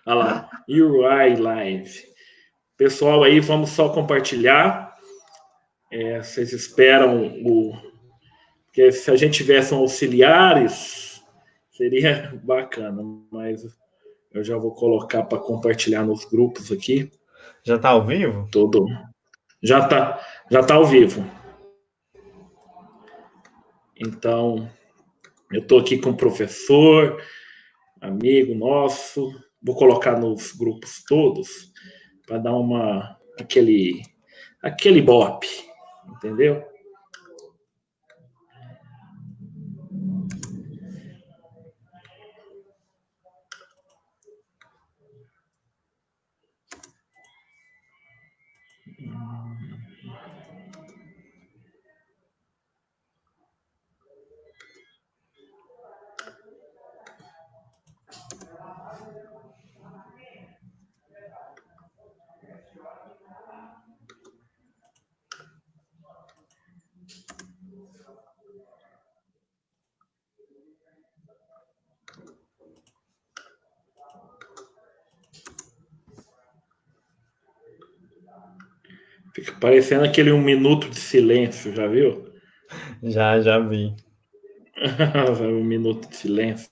Olha lá, UI Live. Pessoal aí, vamos só compartilhar. Vocês esperam o... Porque se a gente tivesse um auxiliares, seria bacana, mas eu já vou colocar para compartilhar nos grupos aqui. Já está ao vivo? Todo. Já tá ao vivo. Então, eu estou aqui com o professor, amigo nosso. Vou colocar nos grupos todos para dar aquele bope, entendeu? Fica parecendo aquele 1 minuto de silêncio, já viu? Já vi. 1 minuto de silêncio.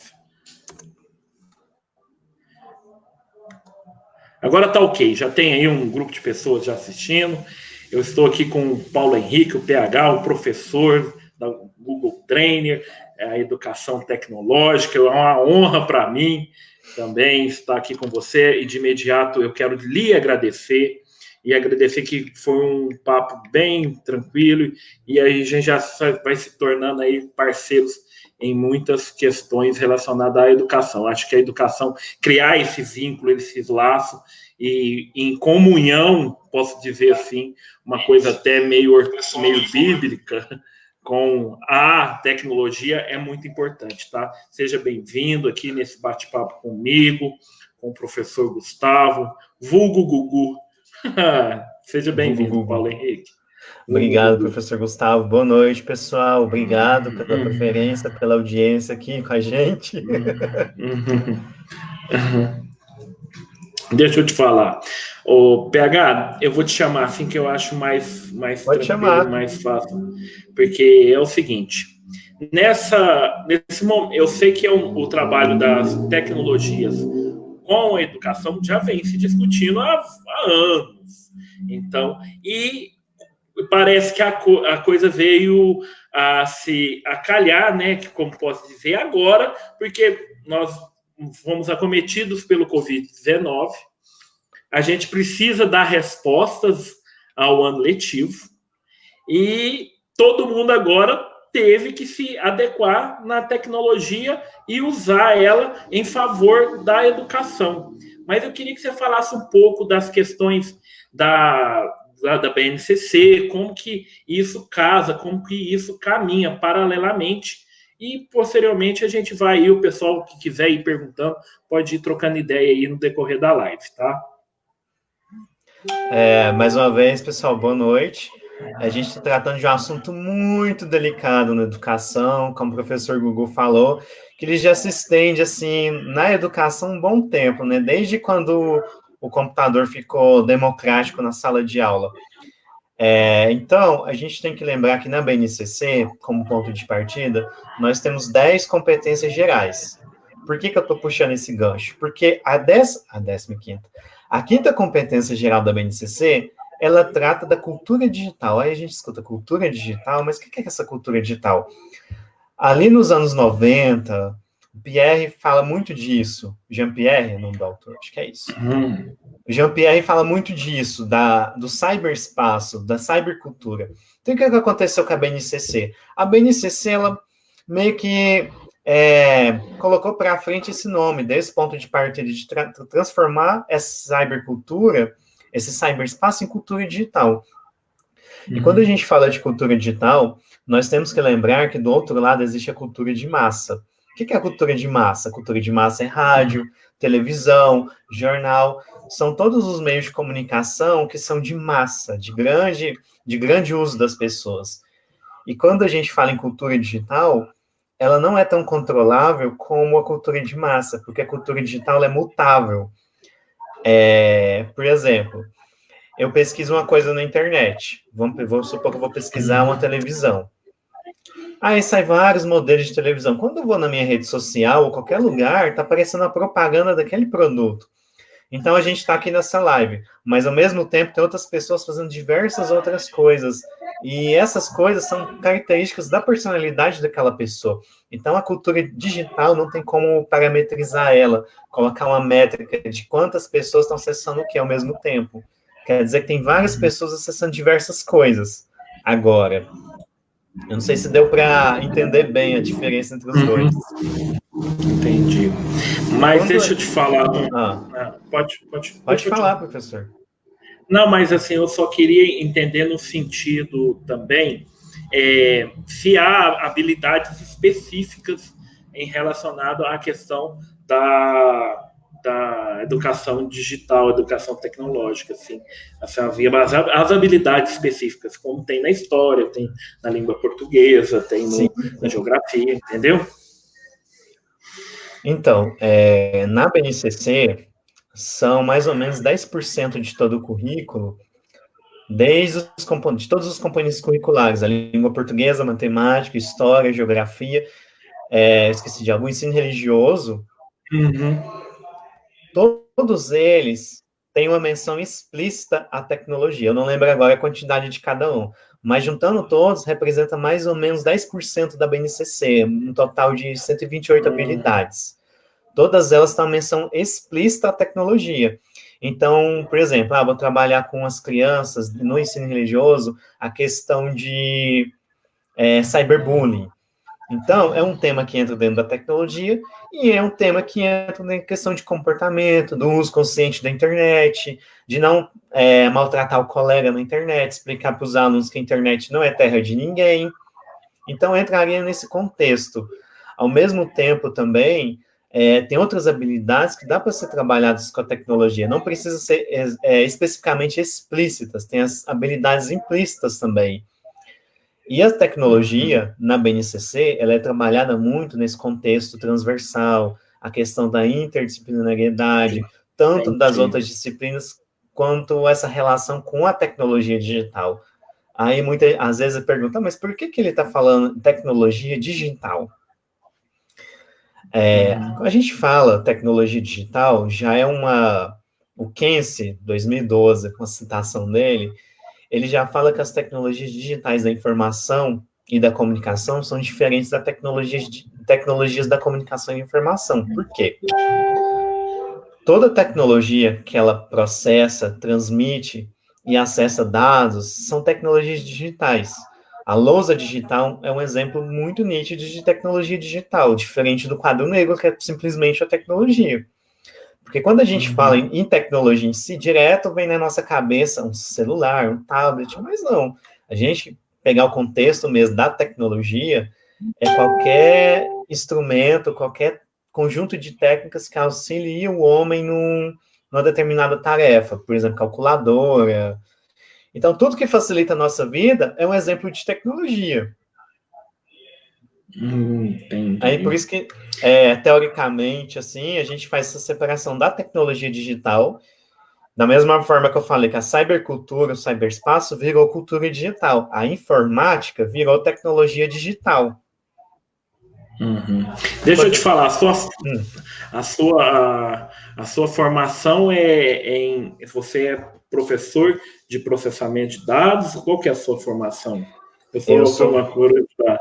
Agora tá ok, já tem aí um grupo de pessoas já assistindo. Eu estou aqui com o Paulo Henrique, o PH, o professor da Google Trainer, a educação tecnológica. É uma honra para mim também estar aqui com você. E de imediato eu quero lhe agradecer e agradecer que foi um papo bem tranquilo e aí a gente já vai se tornando aí parceiros em muitas questões relacionadas à educação. Acho que a educação, criar esse vínculo, esses laços, e em comunhão, posso dizer assim, uma coisa até meio bíblica, com a tecnologia é muito importante, tá? Seja bem-vindo aqui nesse bate-papo comigo, com o professor Gustavo, vulgo Gugu. Seja bem-vindo, Paulo Henrique. Obrigado, professor Gustavo. Boa noite, pessoal. Obrigado pela preferência, pela audiência aqui com a gente. Deixa eu te falar. O PH, eu vou te chamar assim que eu acho mais Pode tranquilo e chamar. mais fácil. Porque é o seguinte, nesse momento, eu sei que o trabalho das tecnologias com a educação já vem se discutindo há anos. Então, e parece que a coisa veio a calhar, né? Que, como posso dizer, agora, porque nós fomos acometidos pelo Covid-19, a gente precisa dar respostas ao ano letivo e todo mundo agora teve que se adequar na tecnologia e usar ela em favor da educação. Mas eu queria que você falasse um pouco das questões da BNCC, como que isso casa, como que isso caminha paralelamente e posteriormente a gente vai aí, o pessoal que quiser ir perguntando, pode ir trocando ideia aí no decorrer da live, tá? Mais uma vez, pessoal, boa noite. A gente está tratando de um assunto muito delicado na educação, como o professor Gugu falou, que ele já se estende, assim, na educação um bom tempo, né? Desde quando o computador ficou democrático na sala de aula. Então, a gente tem que lembrar que na BNCC, como ponto de partida, nós temos 10 competências gerais. Por que eu estou puxando esse gancho? Porque a 15ª, a quinta competência geral da BNCC, ela trata da cultura digital. Aí a gente escuta cultura digital, mas o que é essa cultura digital? Ali nos anos 90, Pierre fala muito disso. Jean-Pierre, o nome do autor, acho que é isso. Jean-Pierre fala muito disso, do cyberespaço, da cybercultura. Então, o que aconteceu com a BNCC? A BNCC, ela meio que colocou para frente esse nome, desse ponto de partida de transformar essa cybercultura, esse cyberespaço em cultura digital. E quando a gente fala de cultura digital, nós temos que lembrar que do outro lado existe a cultura de massa. O que é a cultura de massa? A cultura de massa é rádio, televisão, jornal, são todos os meios de comunicação que são de massa, de grande uso das pessoas. E quando a gente fala em cultura digital, ela não é tão controlável como a cultura de massa, porque a cultura digital é mutável. Por exemplo, eu pesquiso uma coisa na internet. Vamos supor que eu vou pesquisar uma televisão. Aí sai vários modelos de televisão. Quando eu vou na minha rede social ou qualquer lugar, tá aparecendo a propaganda daquele produto. Então a gente está aqui nessa live, mas ao mesmo tempo tem outras pessoas fazendo diversas outras coisas. E essas coisas são características da personalidade daquela pessoa. Então a cultura digital não tem como parametrizar ela, colocar uma métrica de quantas pessoas estão acessando o que ao mesmo tempo. Quer dizer que tem várias pessoas acessando diversas coisas. Agora, eu não sei se deu para entender bem a diferença entre os dois. Entendi. Mas deixa eu te falar. Pode falar, professor. Não, mas assim, eu só queria entender no sentido também se há habilidades específicas em relacionado à questão da educação digital, educação tecnológica, assim havia as habilidades específicas, como tem na história, tem na língua portuguesa, tem na geografia, entendeu? Então, na BNCC, são mais ou menos 10% de todo o currículo, de todos os componentes curriculares, a língua portuguesa, matemática, história, geografia, esqueci de algum, ensino religioso, todos eles têm uma menção explícita à tecnologia. Eu não lembro agora a quantidade de cada um, mas juntando todos, representa mais ou menos 10% da BNCC, um total de 128 habilidades. Todas elas têm uma menção explícita à tecnologia. Então, por exemplo, vou trabalhar com as crianças no ensino religioso a questão de cyberbullying. Então, é um tema que entra dentro da tecnologia e é um tema que entra na questão de comportamento, do uso consciente da internet, de não maltratar o colega na internet, explicar para os alunos que a internet não é terra de ninguém. Então, entraria nesse contexto. Ao mesmo tempo, também, tem outras habilidades que dá para ser trabalhadas com a tecnologia. Não precisa ser especificamente explícitas, tem as habilidades implícitas também. E a tecnologia, na BNCC, ela é trabalhada muito nesse contexto transversal, a questão da interdisciplinariedade, tanto das outras disciplinas, quanto essa relação com a tecnologia digital. Aí, às vezes, eu pergunto, mas por que ele está falando tecnologia digital? Quando a gente fala tecnologia digital, já é o Kense, 2012, com a citação dele, ele já fala que as tecnologias digitais da informação e da comunicação são diferentes das tecnologias da comunicação e informação. Por quê? Toda tecnologia que ela processa, transmite e acessa dados são tecnologias digitais. A lousa digital é um exemplo muito nítido de tecnologia digital, diferente do quadro negro, que é simplesmente a tecnologia. Porque quando a gente fala em tecnologia em si, direto vem na nossa cabeça um celular, um tablet, mas não. A gente pegar o contexto mesmo da tecnologia, é qualquer instrumento, qualquer conjunto de técnicas que auxiliam o homem numa determinada tarefa, por exemplo, calculadora. Então, tudo que facilita a nossa vida é um exemplo de tecnologia. Aí, por isso que, teoricamente, assim, a gente faz essa separação da tecnologia digital, da mesma forma que eu falei que a cybercultura, o cyberespaço, virou cultura digital. A informática virou tecnologia digital. Deixa eu te falar, a sua formação você é professor de processamento de dados? Qual que é a sua formação? Eu sou uma curiosidade.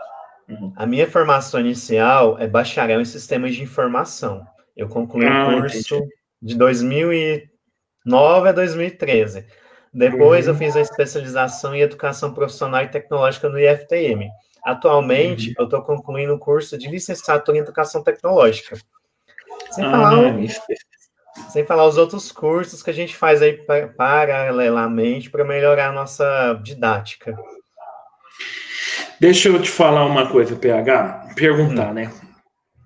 A minha formação inicial é bacharel em sistemas de informação. Eu concluí o curso de 2009 a 2013. Depois eu fiz a especialização em educação profissional e tecnológica no IFTM. Atualmente, eu estou concluindo o curso de licenciatura em educação tecnológica. Sem falar os outros cursos que a gente faz aí paralelamente para melhorar a nossa didática. Deixa eu te falar uma coisa, PH. Perguntar, né?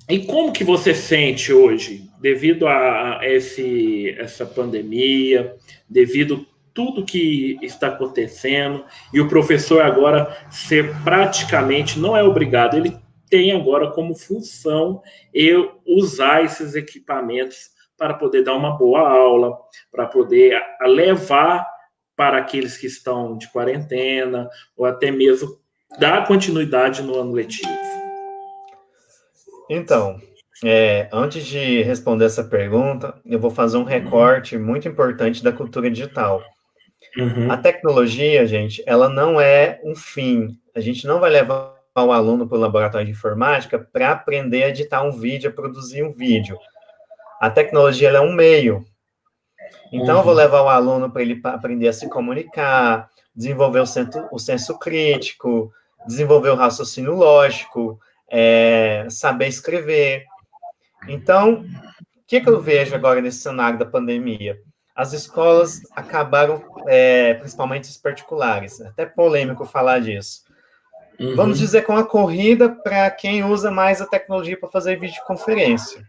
E como que você sente hoje, devido a essa pandemia, devido a tudo que está acontecendo, e o professor agora ser praticamente, não é obrigado, ele tem agora como função eu usar esses equipamentos para poder dar uma boa aula, para poder levar para aqueles que estão de quarentena, ou até mesmo dar continuidade no ano letivo. Então, antes de responder essa pergunta, eu vou fazer um recorte muito importante da cultura digital. A tecnologia, gente, ela não é um fim. A gente não vai levar o aluno para o laboratório de informática para aprender a editar um vídeo, a produzir um vídeo. A tecnologia ela é um meio. Então, eu vou levar o aluno para ele aprender a se comunicar, desenvolver o senso crítico, desenvolver o raciocínio lógico, saber escrever. Então, o que eu vejo agora nesse cenário da pandemia? As escolas acabaram, principalmente as particulares, até polêmico falar disso. Vamos dizer, com a corrida para quem usa mais a tecnologia para fazer videoconferência.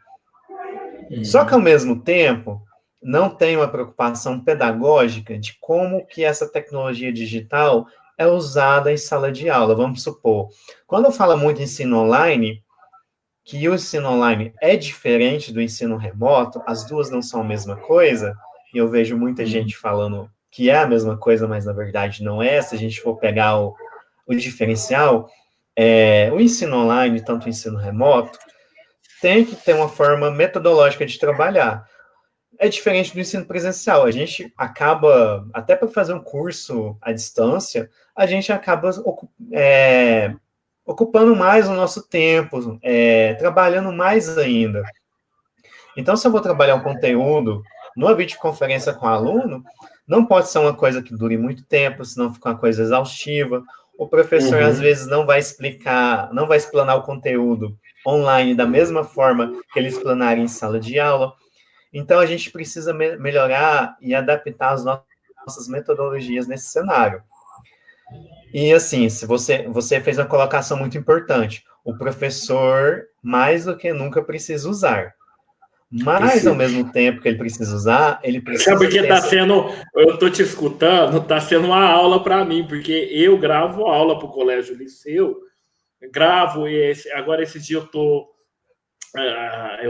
Só que, ao mesmo tempo, não tem uma preocupação pedagógica de como que essa tecnologia digital é usada em sala de aula. Vamos supor, quando eu falo muito em ensino online, que o ensino online é diferente do ensino remoto, as duas não são a mesma coisa, e eu vejo muita gente falando que é a mesma coisa, mas na verdade não é, se a gente for pegar o diferencial, o ensino online, tanto o ensino remoto, tem que ter uma forma metodológica de trabalhar. É diferente do ensino presencial, a gente acaba, até para fazer um curso à distância, a gente acaba ocupando mais o nosso tempo, trabalhando mais ainda. Então, se eu vou trabalhar um conteúdo numa videoconferência com o aluno, não pode ser uma coisa que dure muito tempo, senão fica uma coisa exaustiva. O professor, às vezes, não vai explanar o conteúdo online da mesma forma que ele explanaria em sala de aula. Então, a gente precisa melhorar e adaptar as nossas metodologias nesse cenário. E, assim, se você fez uma colocação muito importante, o professor, mais do que nunca, precisa usar. Mas, ao mesmo tempo que ele precisa usar, ele precisa... Sabe porque eu tô te escutando, tá sendo uma aula para mim, porque eu gravo aula para o Colégio Liceu, gravo, agora esse dia eu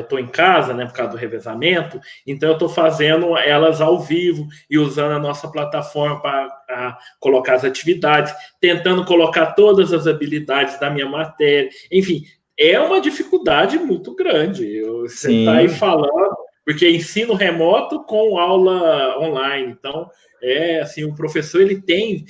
tô em casa, né, por causa do revezamento, então eu tô fazendo elas ao vivo e usando a nossa plataforma para colocar as atividades, tentando colocar todas as habilidades da minha matéria, enfim, é uma dificuldade muito grande. Você está aí falando, porque ensino remoto com aula online, então assim, o professor ele tem,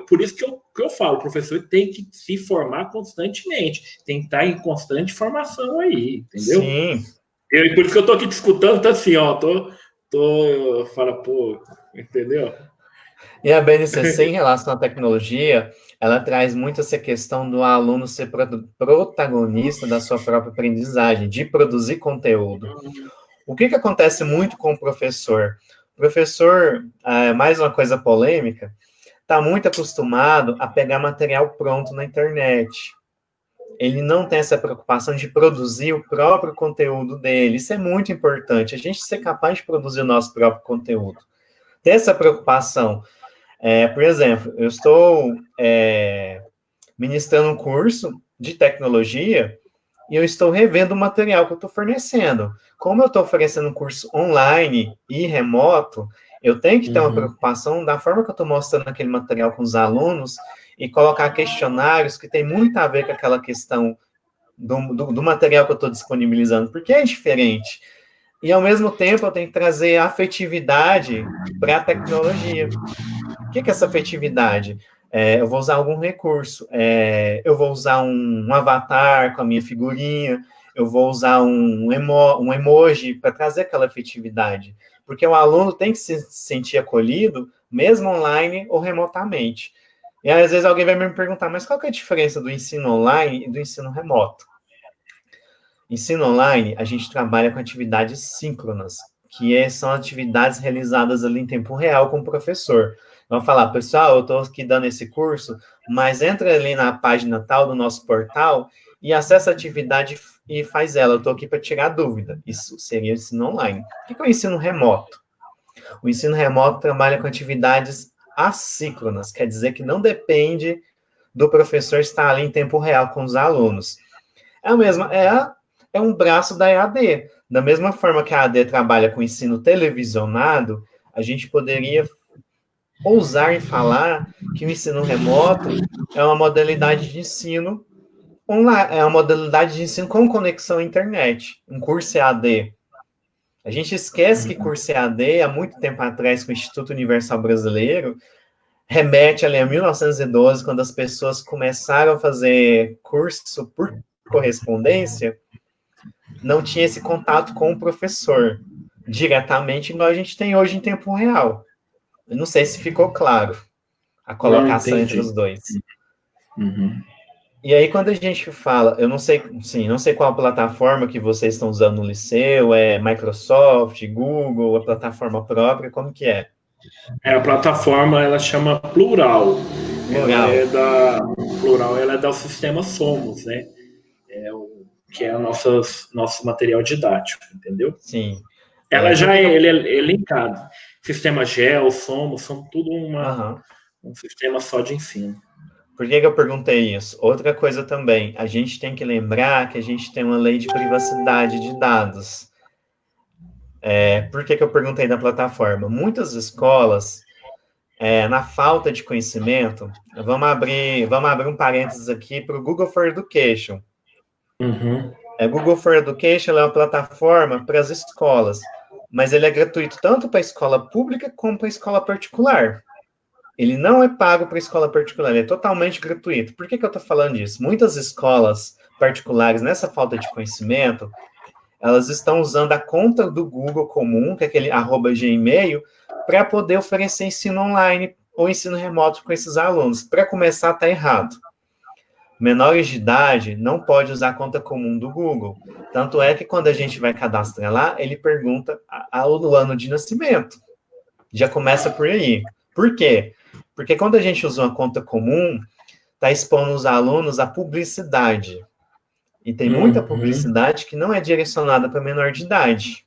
por isso que eu falo, o professor tem que se formar constantemente, tem que estar em constante formação aí, entendeu? Sim. Por isso que eu tô aqui te escutando, tá assim, ó, fala, pô, entendeu? E a BNCC, em relação à tecnologia, ela traz muito essa questão do aluno ser protagonista da sua própria aprendizagem, de produzir conteúdo. O que acontece muito com o professor? O professor, mais uma coisa polêmica, está muito acostumado a pegar material pronto na internet. Ele não tem essa preocupação de produzir o próprio conteúdo dele. Isso é muito importante, a gente ser capaz de produzir o nosso próprio conteúdo. Ter essa preocupação. Por exemplo, eu estou ministrando um curso de tecnologia e eu estou revendo o material que eu estou fornecendo. Como eu estou oferecendo um curso online e remoto, eu tenho que ter uma preocupação da forma que eu estou mostrando aquele material com os alunos e colocar questionários que tem muito a ver com aquela questão do material que eu estou disponibilizando, porque é diferente. E, ao mesmo tempo, eu tenho que trazer afetividade para a tecnologia. O que é essa afetividade? Eu vou usar algum recurso, eu vou usar um avatar com a minha figurinha, eu vou usar um emoji para trazer aquela afetividade, porque o aluno tem que se sentir acolhido, mesmo online ou remotamente. E às vezes alguém vai me perguntar, mas qual que é a diferença do ensino online e do ensino remoto? Ensino online, a gente trabalha com atividades síncronas, que são atividades realizadas ali em tempo real com o professor. Vamos falar, pessoal, eu estou aqui dando esse curso, mas entra ali na página tal do nosso portal e acessa a atividade e faz ela. Eu estou aqui para tirar dúvida. Isso seria o ensino online. O que é o ensino remoto? O ensino remoto trabalha com atividades assíncronas, quer dizer que não depende do professor estar ali em tempo real com os alunos. É um braço da EAD. Da mesma forma que a AD trabalha com ensino televisionado, a gente poderia ousar em falar que o ensino remoto é uma modalidade de ensino online, é uma modalidade de ensino com conexão à internet, um curso EAD. A gente esquece que curso EAD, há muito tempo atrás, com o Instituto Universal Brasileiro, remete ali a 1912, quando as pessoas começaram a fazer curso por correspondência, não tinha esse contato com o professor diretamente, igual a gente tem hoje em tempo real. Eu não sei se ficou claro a colocação entre os dois. Uhum. E aí, quando a gente fala, eu não sei, sim, não sei qual plataforma que vocês estão usando no liceu, é Microsoft, Google, a plataforma própria, como que é? A plataforma, ela chama Plural. Plural. Ela é do sistema Somos, né? Que é nosso material didático, entendeu? Sim. Ela já ele é linkado. Sistema GEL, Somos, são tudo um sistema só de ensino. Por que eu perguntei isso? Outra coisa também, a gente tem que lembrar que a gente tem uma lei de privacidade de dados. Por que eu perguntei da plataforma? Muitas escolas, na falta de conhecimento, vamos abrir um parênteses aqui para o Google for Education. Uhum. Google for Education é uma plataforma para as escolas, mas ele é gratuito tanto para a escola pública como para a escola particular. Ele não é pago para a escola particular, ele é totalmente gratuito. Por que eu estou falando disso? Muitas escolas particulares, nessa falta de conhecimento, elas estão usando a conta do Google comum, que é aquele @gmail, para poder oferecer ensino online ou ensino remoto com esses alunos. Para começar, está errado. Menores de idade não pode usar a conta comum do Google. Tanto é que quando a gente vai cadastrar lá, ele pergunta o ano de nascimento. Já começa por aí. Por quê? Porque quando a gente usa uma conta comum, está expondo os alunos à publicidade. E tem muita publicidade que não é direcionada para menor de idade.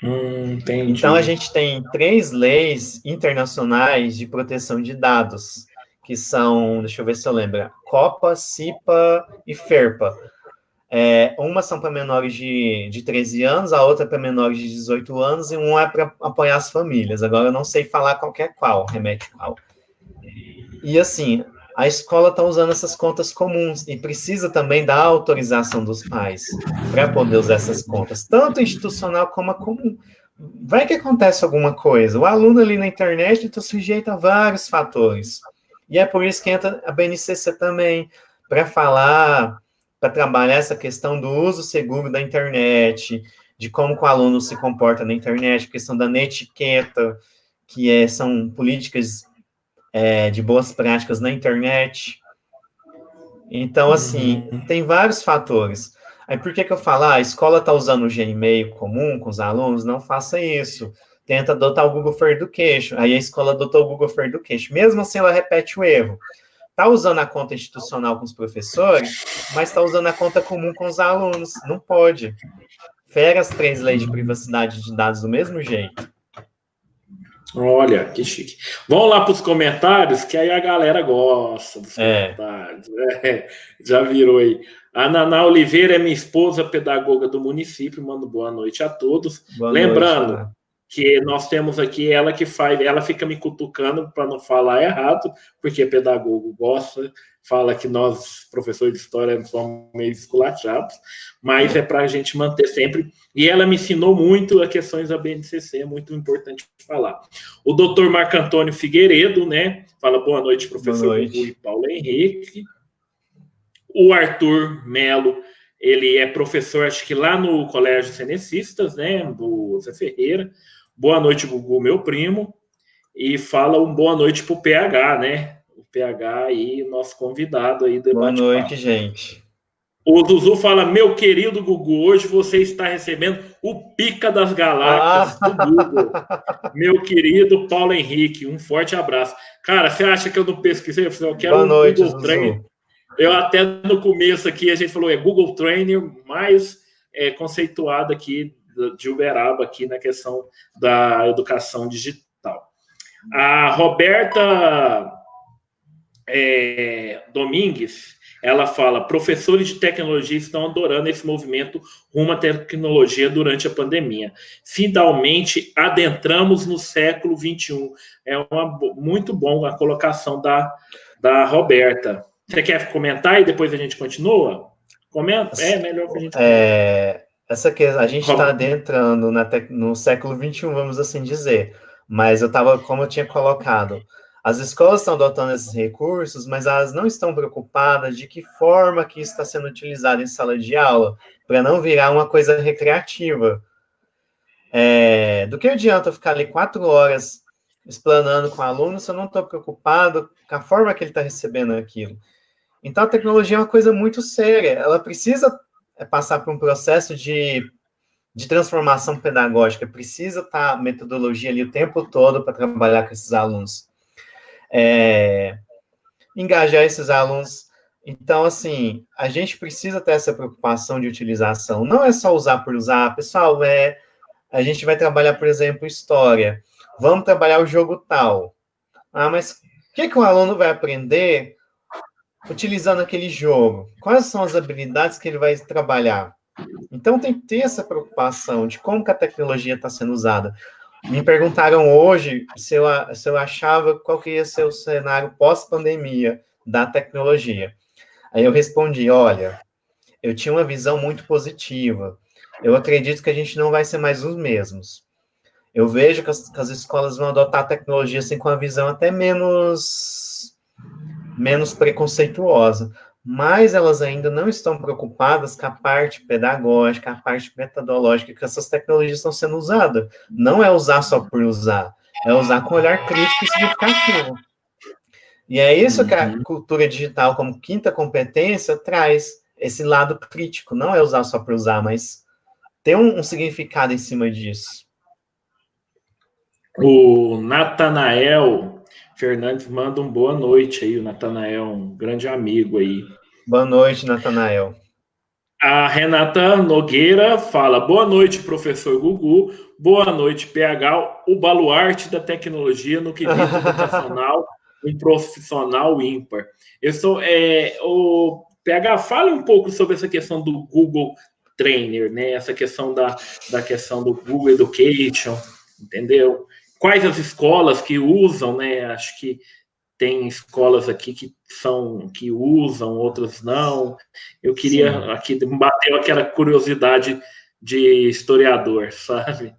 Entendi. Então, a gente tem 3 leis internacionais de proteção de dados, que são, deixa eu ver se eu lembro, COPA, CIPA e FERPA. Uma são para menores de 13 anos, a outra para menores de 18 anos, e uma é para apoiar as famílias. Agora, eu não sei falar qual remete qual. E, assim, a escola está usando essas contas comuns e precisa também da autorização dos pais para poder usar essas contas, tanto institucional como a comum. Vai que acontece alguma coisa. O aluno ali na internet está sujeito a vários fatores. E é por isso que entra a BNCC também, para falar, para trabalhar essa questão do uso seguro da internet, de como o aluno se comporta na internet, a questão da netiqueta, que são políticas de boas práticas na internet. Então, assim, tem vários fatores. Aí, por que eu falo, a escola está usando o Gmail comum com os alunos? Não faça isso. Tenta adotar o Google for Education. Aí a escola adotou o Google for Education. Mesmo assim, ela repete o erro. Está usando a conta institucional com os professores, mas está usando a conta comum com os alunos. Não pode. Fere as 3 leis de privacidade de dados do mesmo jeito. Olha, que chique. Vamos lá para os comentários, que aí a galera gosta dos comentários. Já virou aí. A Naná Oliveira é minha esposa, pedagoga do município. Mando boa noite a todos. Lembrando que nós temos aqui ela que faz, ela fica me cutucando para não falar errado, porque pedagogo gosta, fala que nós, professores de história, somos meio esculachados, mas é para a gente manter sempre. E ela me ensinou muito as questões da BNCC, é muito importante falar. O doutor Marco Antônio Figueiredo, né? Fala boa noite, professor Gugu e Paulo Henrique. O Arthur Melo, ele é professor, acho que lá no Colégio Cenecistas, né? Do Zé Ferreira. Boa noite, Gugu, meu primo. E fala boa noite pro PH, né? O PH aí, nosso convidado aí do Boa noite, gente. O Zuzu fala, meu querido Gugu, hoje você está recebendo o Pica das Galáxias do Google. Meu querido Paulo Henrique, um forte abraço. Cara, você acha que eu não pesquisei? Eu quero boa noite, Google Trainer. Eu até no começo aqui, a gente falou, Google Trainer mais conceituado aqui de Uberaba, aqui na questão da educação digital. A Roberta Domingues, Ela fala: professores de tecnologia estão adorando esse movimento rumo à tecnologia durante a pandemia. Finalmente adentramos no século XXI. Muito bom a colocação da Roberta. Você quer comentar e depois a gente continua? Comenta? É melhor que a gente comente. A gente está adentrando no século XXI, vamos assim dizer. Mas como eu tinha colocado, as escolas estão adotando esses recursos, mas elas não estão preocupadas de que forma que isso está sendo utilizado em sala de aula, para não virar uma coisa recreativa. Do que adianta eu ficar ali 4 horas explanando com o aluno se eu não estou preocupado com a forma que ele está recebendo aquilo? Então, a tecnologia é uma coisa muito séria. Ela precisa passar por um processo de transformação pedagógica, precisa estar a metodologia ali o tempo todo para trabalhar com esses alunos. Engajar esses alunos. Então, assim, a gente precisa ter essa preocupação de utilização. Não é só usar por usar. Pessoal, a gente vai trabalhar, por exemplo, história. Vamos trabalhar o jogo tal. Mas o que o aluno vai aprender utilizando aquele jogo? Quais são as habilidades que ele vai trabalhar? Então, tem que ter essa preocupação de como que a tecnologia está sendo usada. Me perguntaram hoje se eu achava qual que ia ser o cenário pós-pandemia da tecnologia. Aí eu respondi, olha, eu tinha uma visão muito positiva. Eu acredito que a gente não vai ser mais os mesmos. Eu vejo que as escolas vão adotar a tecnologia assim, com a visão até menos preconceituosa, mas elas ainda não estão preocupadas com a parte pedagógica, a parte metodológica que essas tecnologias estão sendo usadas. Não é usar só por usar, é usar com olhar crítico e significativo. E é isso que a cultura digital, como quinta competência, traz, esse lado crítico. Não é usar só por usar, mas ter um significado em cima disso. O Natanael Fernandes manda um boa noite aí. O Natanael, um grande amigo aí. Boa noite, Natanael. A Renata Nogueira fala: boa noite, professor Gugu. Boa noite, PH, o baluarte da tecnologia no quesito educacional, um profissional ímpar. O PH, fala um pouco sobre essa questão do Google Trainer, né? Essa questão da questão do Google Education, entendeu? Quais as escolas que usam, né? Acho que tem escolas aqui que usam, outras não. Eu queria Sim. aqui bateu aquela curiosidade de historiador, sabe?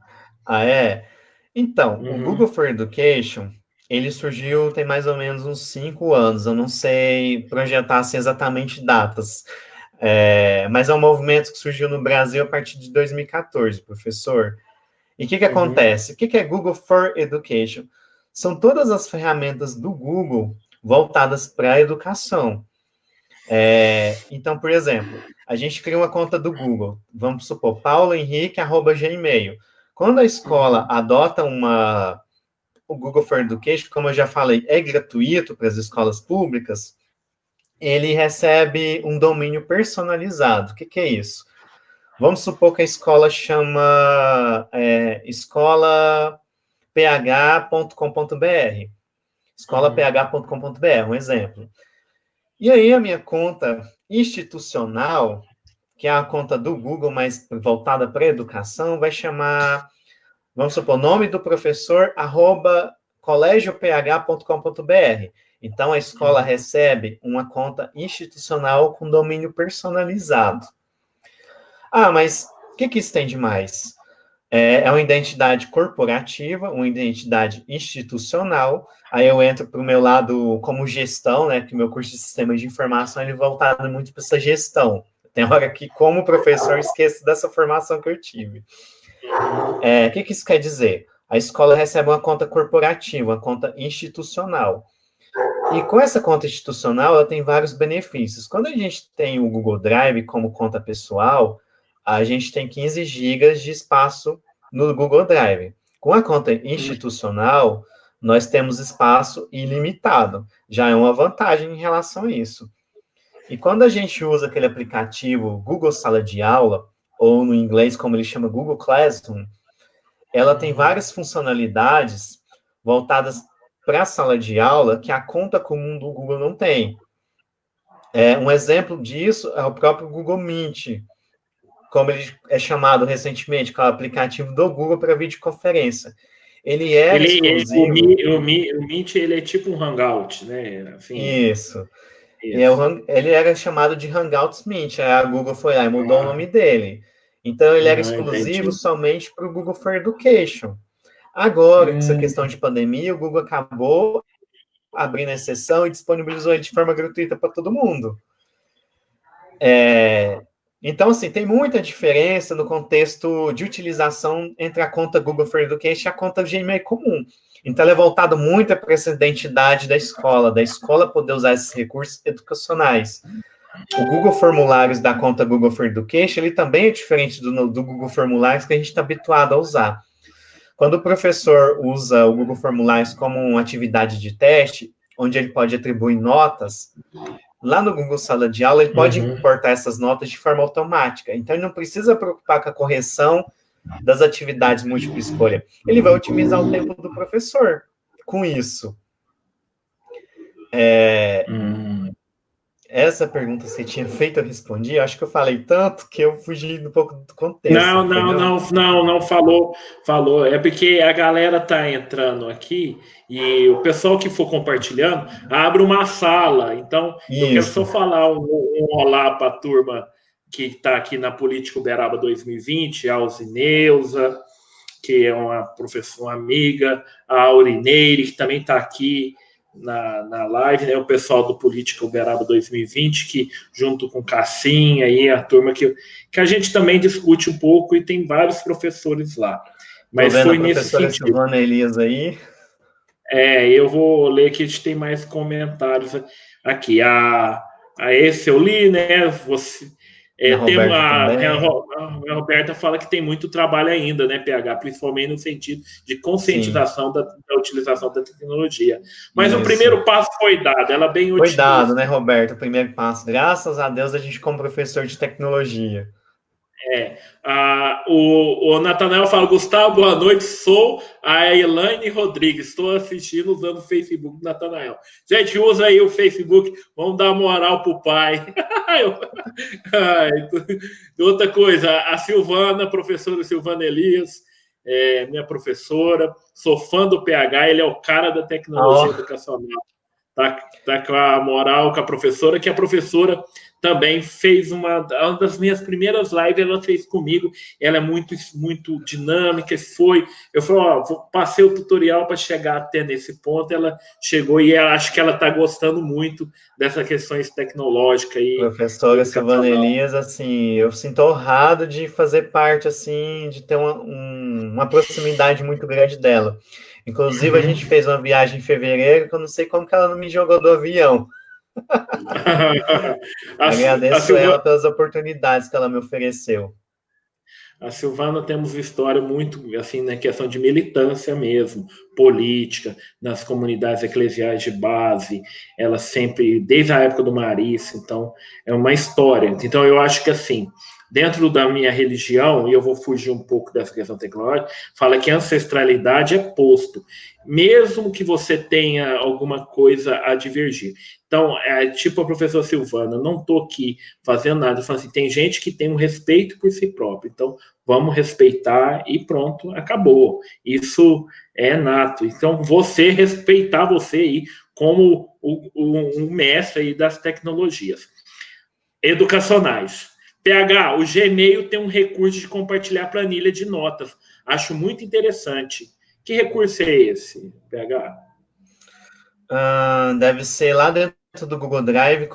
Então, o Google for Education, ele surgiu tem mais ou menos uns 5 anos. Eu não sei projetar assim, exatamente datas. Mas é um movimento que surgiu no Brasil a partir de 2014, professor. E o que acontece? O que é Google for Education? São todas as ferramentas do Google voltadas para a educação. Então, por exemplo, a gente cria uma conta do Google, vamos supor, paulohenrique@gmail. Quando a escola adota o Google for Education, como eu já falei, é gratuito para as escolas públicas, ele recebe um domínio personalizado. O que é isso? Vamos supor que a escola chama escolaph.com.br. escolaph.com.br, um exemplo. E aí a minha conta institucional, que é a conta do Google, mas voltada para a educação, vai chamar, vamos supor, nome do professor, @colegioph.com.br. Então, a escola recebe uma conta institucional com domínio personalizado. Mas o que isso tem de mais? É uma identidade corporativa, uma identidade institucional. Aí eu entro para o meu lado como gestão, né? Que o meu curso de sistemas de informação ele é voltado muito para essa gestão. Tem hora que, como professor, esqueço dessa formação que eu tive. O que isso quer dizer? A escola recebe uma conta corporativa, uma conta institucional. E com essa conta institucional, ela tem vários benefícios. Quando a gente tem o Google Drive como conta pessoal, a gente tem 15 gigas de espaço no Google Drive. Com a conta institucional, nós temos espaço ilimitado. Já é uma vantagem em relação a isso. E quando a gente usa aquele aplicativo Google Sala de Aula, ou no inglês, como ele chama, Google Classroom, ela tem várias funcionalidades voltadas para a sala de aula que a conta comum do Google não tem. Um exemplo disso é o próprio Google Meet, como ele é chamado recentemente, que é o aplicativo do Google para videoconferência. Ele era exclusivo. O Meet, ele é tipo um Hangout, né? Assim, Isso. isso. Ele era chamado de Hangouts Meet, aí a Google foi lá e mudou o nome dele. Então, ele era exclusivo Entendi. somente para o Google for Education. Agora, com essa questão de pandemia, o Google acabou abrindo a exceção e disponibilizou ele de forma gratuita para todo mundo. Então, assim, tem muita diferença no contexto de utilização entre a conta Google for Education e a conta Gmail comum. Então, ela é voltada muito para essa identidade da escola poder usar esses recursos educacionais. O Google Formulários da conta Google for Education, ele também é diferente do Google Formulários que a gente está habituado a usar. Quando o professor usa o Google Formulários como uma atividade de teste, onde ele pode atribuir notas, lá no Google Sala de Aula, ele pode importar essas notas de forma automática. Então, ele não precisa preocupar com a correção das atividades múltipla escolha. Ele vai otimizar o tempo do professor com isso. Essa pergunta que você tinha feito, eu respondi. Eu acho que eu falei tanto que eu fugi um pouco do contexto. Não falou. É porque a galera tá entrando aqui e o pessoal que for compartilhando abre uma sala. Então, eu quero só falar um olá para a turma que está aqui na Política Uberaba 2020, a Alzineuza, que é uma professora, uma amiga, a Aurineire, que também está aqui na live, né? O pessoal do Política Uberaba 2020, que junto com Cassim, aí a turma que a gente também discute um pouco e tem vários professores lá. Mas foi nesse sentido. A professora Silvana Elias aí. Eu vou ler que a gente tem mais comentários aqui. Esse eu li, né? A Roberta fala que tem muito trabalho ainda, né, PH? Principalmente no sentido de conscientização da utilização da tecnologia. Mas o primeiro passo foi dado, ela bem otimista. Foi dado, né, Roberta? O primeiro passo. Graças a Deus a gente como professor de tecnologia. O Natanael fala, Gustavo, boa noite, sou a Elaine Rodrigues, estou assistindo usando o Facebook do Natanael. Gente, usa aí o Facebook, vamos dar moral pro pai. Outra coisa, a Silvana, professora Silvana Elias, minha professora, sou fã do PH, ele é o cara da tecnologia educacional. Tá com a moral com a professora, que a professora também fez uma das minhas primeiras lives, ela fez comigo, ela é muito, muito dinâmica, eu falei, passei o tutorial para chegar até nesse ponto, ela chegou e acho que ela está gostando muito dessas questões tecnológicas. Professora Silvana Elias, assim, eu sinto honrado de fazer parte, assim, de ter uma proximidade muito grande dela. Inclusive, a gente fez uma viagem em fevereiro, que eu não sei como que ela não me jogou do avião. Agradeço ela pelas oportunidades que ela me ofereceu. A Silvana temos história muito, assim, na questão de militância mesmo, política, nas comunidades eclesiais de base, ela sempre, desde a época do Marista, então, é uma história. Então, eu acho que, assim, dentro da minha religião, e eu vou fugir um pouco dessa questão tecnológica, fala que a ancestralidade é posto, mesmo que você tenha alguma coisa a divergir. Então, tipo a professora Silvana, não estou aqui fazendo nada, eu falo assim, tem gente que tem um respeito por si próprio, então vamos respeitar e pronto, acabou. Isso é nato. Então, você respeitar você aí como um mestre aí das tecnologias educacionais. PH, o Gmail tem um recurso de compartilhar planilha de notas. Acho muito interessante. Que recurso é esse, PH? Deve ser lá dentro do Google Drive,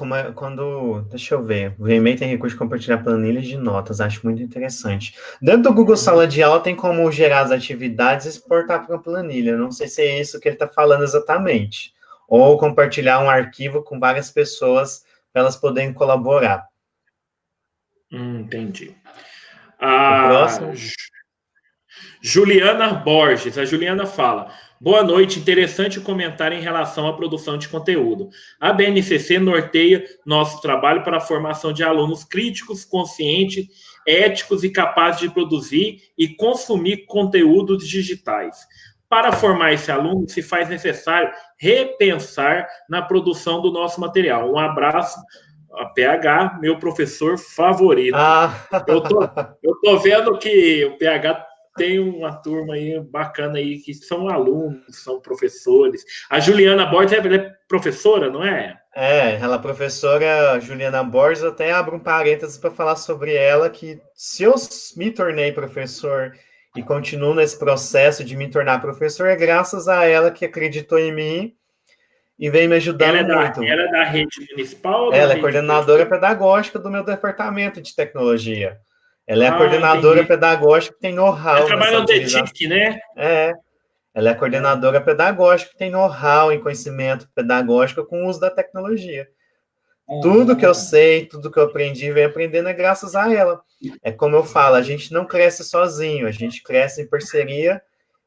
deixa eu ver, o Gmail tem recurso de compartilhar planilhas de notas, acho muito interessante. Dentro do Google Sala de Aula tem como gerar as atividades e exportar para uma planilha, não sei se é isso que ele está falando exatamente, ou compartilhar um arquivo com várias pessoas para elas poderem colaborar. Entendi. O próximo? Juliana Borges, a Juliana fala, boa noite, interessante o comentário em relação à produção de conteúdo. A BNCC norteia nosso trabalho para a formação de alunos críticos, conscientes, éticos e capazes de produzir e consumir conteúdos digitais. Para formar esse aluno, se faz necessário repensar na produção do nosso material. Um abraço A PH, meu professor favorito. Ah, Eu tô vendo que o PH tem uma turma aí bacana aí, que são alunos, são professores. A Juliana Borges, ela é professora, não é? ela, a professora Juliana Borges, eu até abro um parênteses para falar sobre ela, que se eu me tornei professor e continuo nesse processo de me tornar professor, é graças a ela que acreditou em mim e vem me ajudando muito. Ela é da rede municipal ou da Ela é rede coordenadora particular? pedagógica do meu departamento de tecnologia. Ela é a Ah, coordenadora entendi. pedagógica que tem Ela know-how nessa trabalha no utilização. DETIC, né? É, ela é a coordenadora pedagógica que tem know-how em conhecimento pedagógico com o uso da tecnologia. Tudo que eu sei, tudo que eu aprendi, venho aprendendo é graças a ela. É como eu falo, a gente não cresce sozinho, a gente cresce em parceria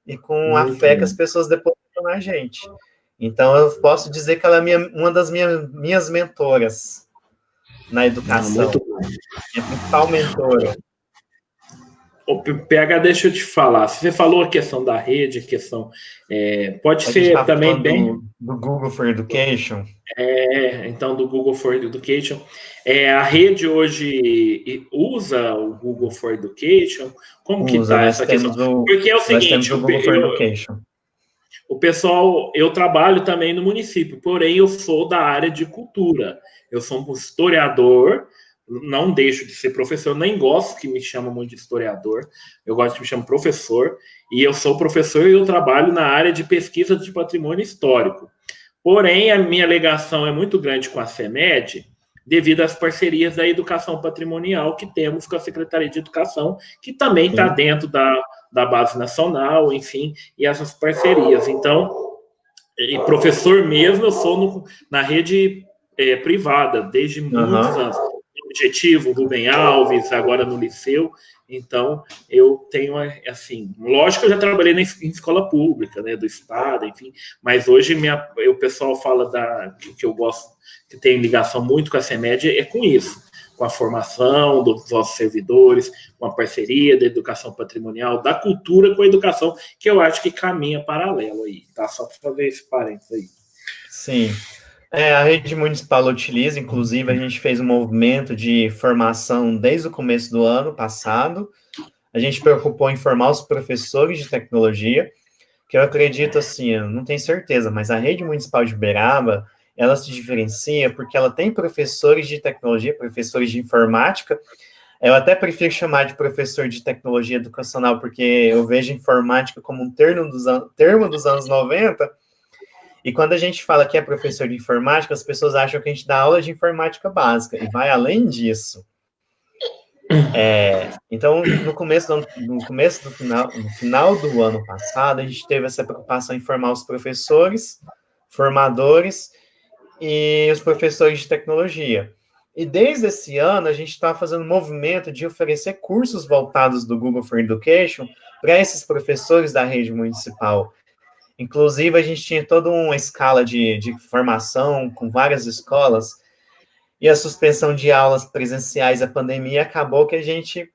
e com a Muito fé que as bom. pessoas depositam na gente. Então, eu posso dizer que ela é uma das minhas mentoras na Ah, muito educação, bom. minha principal mentora. O PH, deixa eu te falar. Você falou a questão da rede, a questão. Pode A gente ser está também falando bem. do Google for Education. Então, do Google for Education. A rede hoje usa o Google for Education? Como que Usa, está essa questão? Porque é o nós temos seguinte, o Google for Education. o pessoal, eu trabalho também no município, porém eu sou da área de cultura. Eu sou um historiador, não deixo de ser professor, nem gosto que me chamam muito de historiador, eu gosto que me chamam professor, e eu sou professor e eu trabalho na área de pesquisa de patrimônio histórico. Porém, a minha alegação é muito grande com a CEMED, devido às parcerias da educação patrimonial que temos com a Secretaria de Educação, que também está Sim. dentro da base nacional, enfim, e essas parcerias. Então, professor mesmo, eu sou na rede privada desde muitos Uhum. anos. Objetivo, Rubem Alves, agora no Liceu. Então, eu tenho, assim, lógico que eu já trabalhei em escola pública, né, do Estado, enfim, mas hoje o pessoal fala que eu gosto, que tem ligação muito com a CEMED, é com isso, com a formação dos nossos servidores, com a parceria da educação patrimonial, da cultura com a educação, que eu acho que caminha paralelo aí, tá? Só para fazer esse parênteses aí. Sim. A rede municipal utiliza, inclusive, a gente fez um movimento de formação desde o começo do ano passado. A gente preocupou em formar os professores de tecnologia, que eu acredito assim, eu não tenho certeza, mas a rede municipal de Uberaba, ela se diferencia porque ela tem professores de tecnologia, professores de informática. Eu até prefiro chamar de professor de tecnologia educacional, porque eu vejo informática como um termo dos anos 90. E quando a gente fala que é professor de informática, as pessoas acham que a gente dá aula de informática básica, e vai além disso. Então, no final do ano passado, a gente teve essa preocupação em formar os professores, formadores e os professores de tecnologia. E desde esse ano, a gente está fazendo um movimento de oferecer cursos voltados do Google for Education para esses professores da rede municipal. Inclusive, a gente tinha toda uma escala de formação com várias escolas, e a suspensão de aulas presenciais, a pandemia, acabou que a gente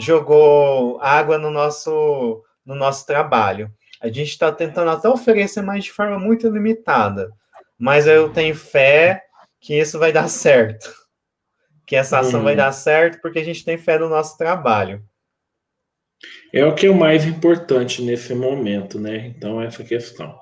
jogou água no nosso trabalho. A gente está tentando até oferecer, mas de forma muito limitada. Mas eu tenho fé que isso vai dar certo. Que essa ação vai dar certo, porque a gente tem fé no nosso trabalho. É o que é o mais importante nesse momento, né? Então, essa questão.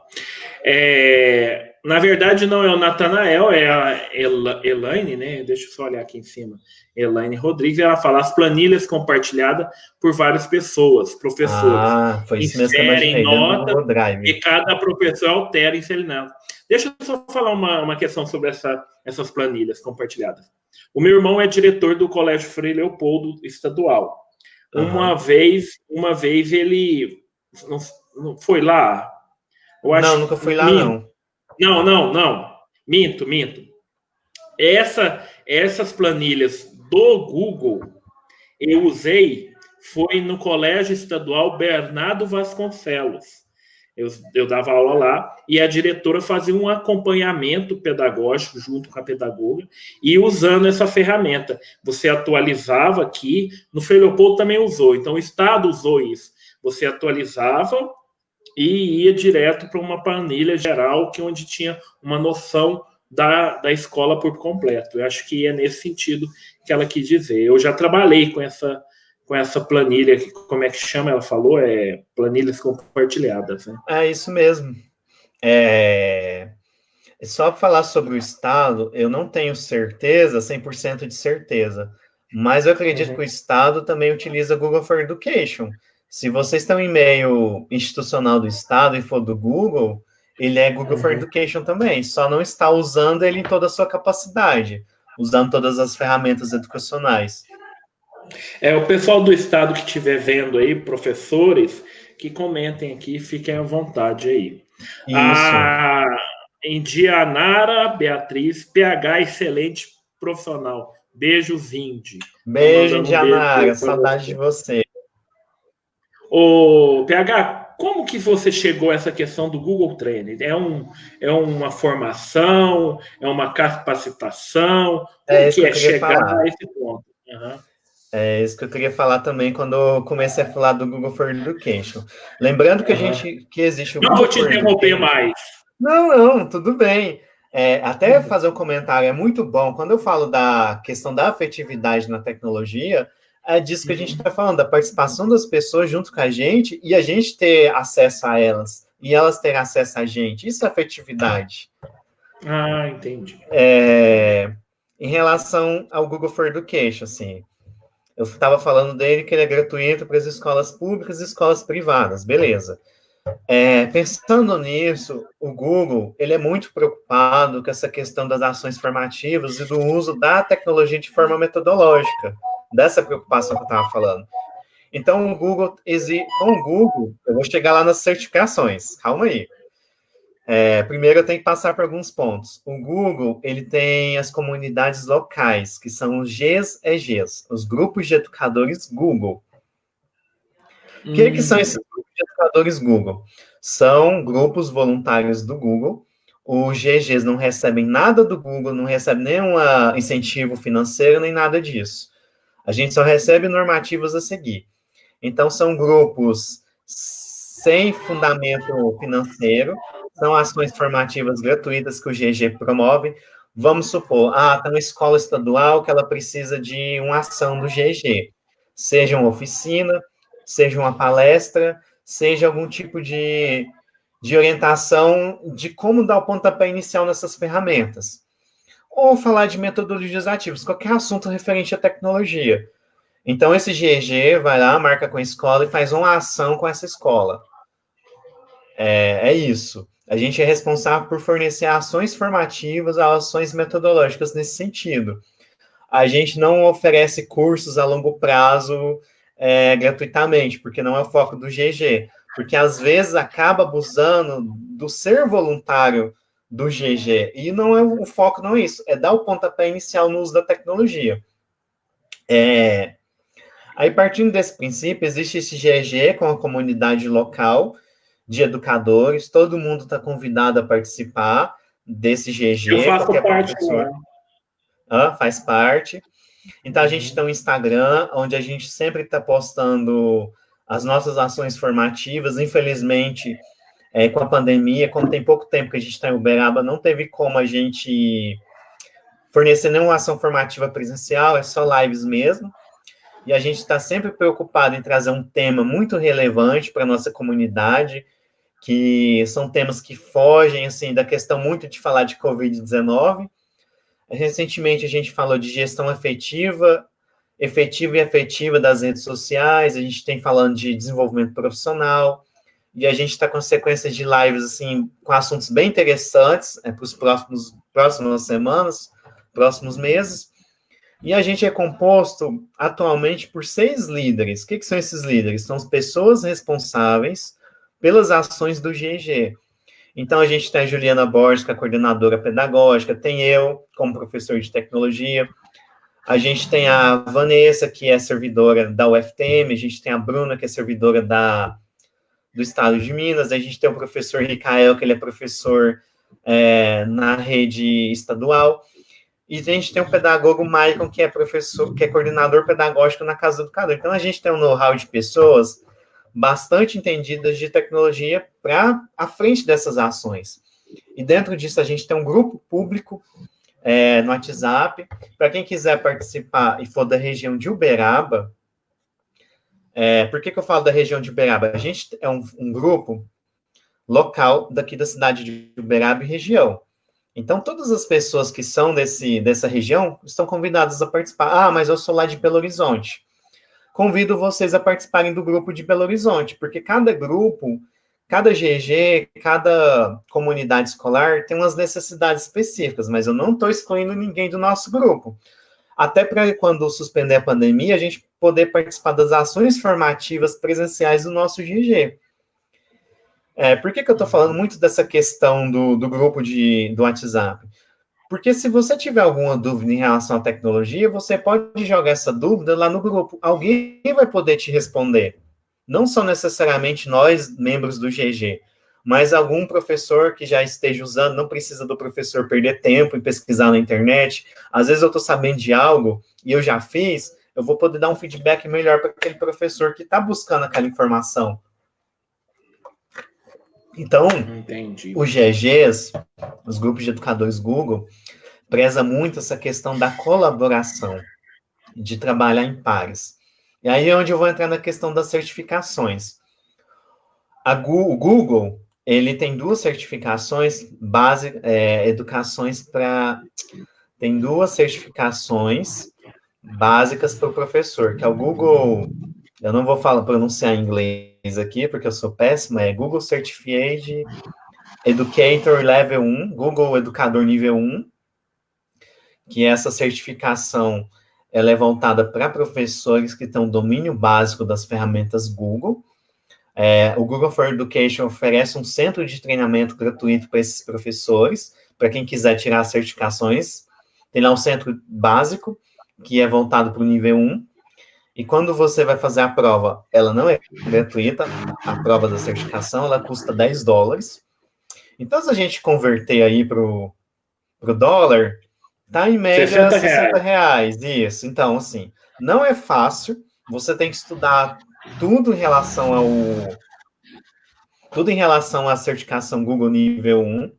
Na verdade, não é o Natanael, é a Elaine, né? Deixa eu só olhar aqui em cima. Elaine Rodrigues, ela fala as planilhas compartilhadas por várias pessoas, professores. Foi isso mesmo que eu Inserem imaginei, dentro do nota Google Drive. e cada professor altera insere nota. Deixa eu só falar uma questão sobre essas planilhas compartilhadas. O meu irmão é diretor do Colégio Frei Leopoldo Estadual. Uma vez ele não foi lá. Eu Não, acho. nunca fui lá, não. Não. Minto. Essas planilhas do Google eu usei foi no Colégio Estadual Bernardo Vasconcelos. Eu dava aula lá e a diretora fazia um acompanhamento pedagógico junto com a pedagoga e usando essa ferramenta. Você atualizava aqui, no Frei Leopoldo também usou, então o Estado usou isso. Você atualizava e ia direto para uma planilha geral, onde tinha uma noção da escola por completo. Eu acho que é nesse sentido que ela quis dizer. Eu já trabalhei com essa planilha, que, como é que chama? Ela falou, planilhas compartilhadas. Né? É isso mesmo. Só falar sobre o Estado, eu não tenho certeza, 100% de certeza, mas eu acredito que o Estado também utiliza Google for Education. Se vocês estão em meio institucional do Estado e for do Google, ele é Google for Education também, só não está usando ele em toda a sua capacidade, usando todas as ferramentas educacionais. O pessoal do Estado que estiver vendo aí, professores, que comentem aqui, fiquem à vontade aí. Isso. Indianara Beatriz, PH excelente profissional. Beijos, Indy. Beijo, Mandando um beijo Indianara, para saudade de você. você. Ô, PH, como que você chegou a essa questão do Google Training? É uma formação? É uma capacitação? É Como isso que que eu é queria chegar falar. a esse ponto? Uhum. É isso que eu queria falar também quando eu comecei a falar do Google for Education. Lembrando que que existe o Não vou Google te for interromper Education. mais. Não, tudo bem. Até fazer um comentário, é muito bom. Quando eu falo da questão da afetividade na tecnologia, é disso que a gente está falando, da participação das pessoas junto com a gente e a gente ter acesso a elas, e elas terem acesso a gente. Isso é afetividade. Entendi. Em relação ao Google for Education, assim, eu estava falando dele que ele é gratuito para as escolas públicas e escolas privadas, beleza. Pensando nisso, o Google ele é muito preocupado com essa questão das ações formativas e do uso da tecnologia de forma metodológica, dessa preocupação que eu estava falando. Então, com o Google, eu vou chegar lá nas certificações, calma aí. Primeiro, eu tenho que passar por alguns pontos. O Google, ele tem as comunidades locais, que são os GES, os grupos de educadores Google. O que são esses grupos de educadores Google? São grupos voluntários do Google. Os GGs não recebem nada do Google, não recebem nenhum incentivo financeiro, nem nada disso. A gente só recebe normativas a seguir. Então, são grupos sem fundamento financeiro, são ações formativas gratuitas que o GG promove. Vamos supor, tem uma escola estadual que ela precisa de uma ação do GG, seja uma oficina, seja uma palestra, seja algum tipo de orientação de como dar o pontapé inicial nessas ferramentas. Ou falar de metodologias ativas, qualquer assunto referente à tecnologia. Então, esse GG vai lá, marca com a escola e faz uma ação com essa escola. É isso. A gente é responsável por fornecer ações formativas, ações metodológicas nesse sentido. A gente não oferece cursos a longo prazo gratuitamente, porque não é o foco do GG. Porque, às vezes, acaba abusando do ser voluntário do GG. E não é o foco, não é isso. É dar o pontapé inicial no uso da tecnologia. Aí, partindo desse princípio, existe esse GG com a comunidade local de educadores, todo mundo está convidado a participar desse GG, Eu faço qualquer parte professor faz parte. Então, a gente tem um Instagram, onde a gente sempre está postando as nossas ações formativas. Infelizmente, com a pandemia, como tem pouco tempo que a gente está em Uberaba, não teve como a gente fornecer nenhuma ação formativa presencial, é só lives mesmo. E a gente está sempre preocupado em trazer um tema muito relevante para a nossa comunidade, que são temas que fogem, assim, da questão muito de falar de Covid-19. Recentemente, a gente falou de gestão efetiva e afetiva das redes sociais, a gente tem falando de desenvolvimento profissional, e a gente está com sequências de lives, assim, com assuntos bem interessantes para os próximas semanas, próximos meses. E a gente é composto atualmente por 6 líderes. O que são esses líderes? São as pessoas responsáveis pelas ações do GG. Então, a gente tem a Juliana Borges, que é a coordenadora pedagógica, tem eu, como professor de tecnologia, a gente tem a Vanessa, que é servidora da UFTM, a gente tem a Bruna, que é servidora do Estado de Minas, a gente tem o professor Ricael, que ele é professor na rede estadual, e a gente tem o pedagogo Maicon, que é professor, que é coordenador pedagógico na Casa do Educador. Então, a gente tem um know-how de pessoas bastante entendidas de tecnologia para à frente dessas ações. E dentro disso a gente tem um grupo público no WhatsApp. Para quem quiser participar e for da região de Uberaba, por que eu falo da região de Uberaba? A gente é um grupo local daqui da cidade de Uberaba e região. Então, todas as pessoas que são dessa região estão convidadas a participar. Ah, mas eu sou lá de Belo Horizonte. Convido vocês a participarem do grupo de Belo Horizonte, porque cada grupo, cada GG, cada comunidade escolar tem umas necessidades específicas, mas eu não estou excluindo ninguém do nosso grupo. Até para quando suspender a pandemia, a gente poder participar das ações formativas presenciais do nosso GG. Por que eu estou falando muito dessa questão do grupo do WhatsApp? Porque se você tiver alguma dúvida em relação à tecnologia, você pode jogar essa dúvida lá no grupo. Alguém vai poder te responder. Não só necessariamente nós, membros do GG, mas algum professor que já esteja usando, não precisa do professor perder tempo em pesquisar na internet. Às vezes eu estou sabendo de algo e eu já fiz, eu vou poder dar um feedback melhor para aquele professor que está buscando aquela informação. Então, Entendi. Os GGs, os grupos de educadores Google, preza muito essa questão da colaboração, de trabalhar em pares. E aí é onde eu vou entrar na questão das certificações. O Google, ele tem duas certificações tem duas certificações básicas para o professor, que é o Google, eu não vou pronunciar em inglês aqui, porque eu sou péssimo, é Google Certified Educator Level 1, Google Educador Nível 1, que essa certificação ela é voltada para professores que têm um domínio básico das ferramentas Google. O Google for Education oferece um centro de treinamento gratuito para esses professores, para quem quiser tirar as certificações. Tem lá um centro básico, que é voltado para o nível 1, e quando você vai fazer a prova, ela não é gratuita, a prova da certificação, ela custa $10. Então, se a gente converter aí para o dólar, tá em média R$60. Isso, então, assim, não é fácil, você tem que estudar tudo em relação à certificação Google nível 1,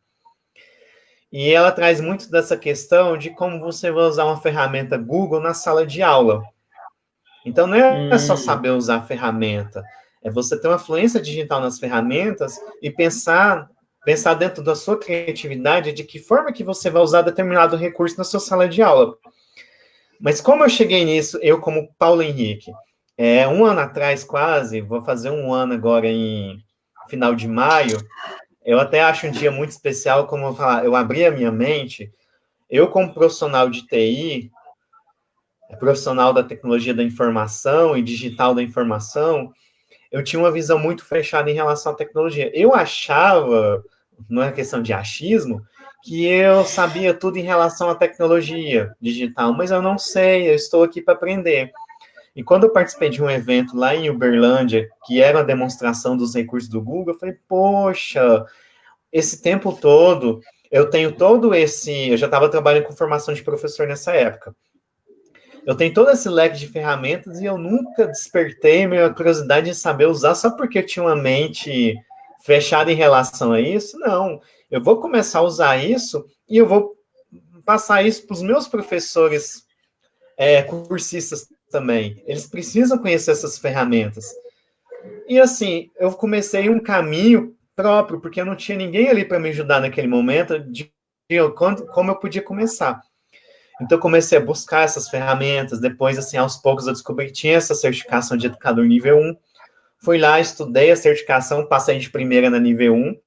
e ela traz muito dessa questão de como você vai usar uma ferramenta Google na sala de aula. Então, não é só saber usar a ferramenta, é você ter uma fluência digital nas ferramentas e pensar dentro da sua criatividade de que forma que você vai usar determinado recurso na sua sala de aula. Mas como eu cheguei nisso, eu como Paulo Henrique, um ano atrás quase, vou fazer um ano agora em final de maio, eu até acho um dia muito especial, como eu falar, eu abri a minha mente, eu como profissional de TI, profissional da tecnologia da informação e digital da informação, eu tinha uma visão muito fechada em relação à tecnologia. Eu achava, não é questão de achismo, que eu sabia tudo em relação à tecnologia digital, mas eu não sei, eu estou aqui para aprender. E quando eu participei de um evento lá em Uberlândia, que era uma demonstração dos recursos do Google, eu falei, poxa, esse tempo todo, eu já estava trabalhando com formação de professor nessa época. Eu tenho todo esse leque de ferramentas e eu nunca despertei minha curiosidade de saber usar só porque eu tinha uma mente fechada em relação a isso. Não, eu vou começar a usar isso e eu vou passar isso para os meus professores cursistas também. Eles precisam conhecer essas ferramentas. E assim, eu comecei um caminho próprio, porque eu não tinha ninguém ali para me ajudar naquele momento de como eu podia começar. Então, eu comecei a buscar essas ferramentas. Depois, assim, aos poucos, eu descobri que tinha essa certificação de educador nível 1. Fui lá, estudei a certificação, passei de primeira na nível 1,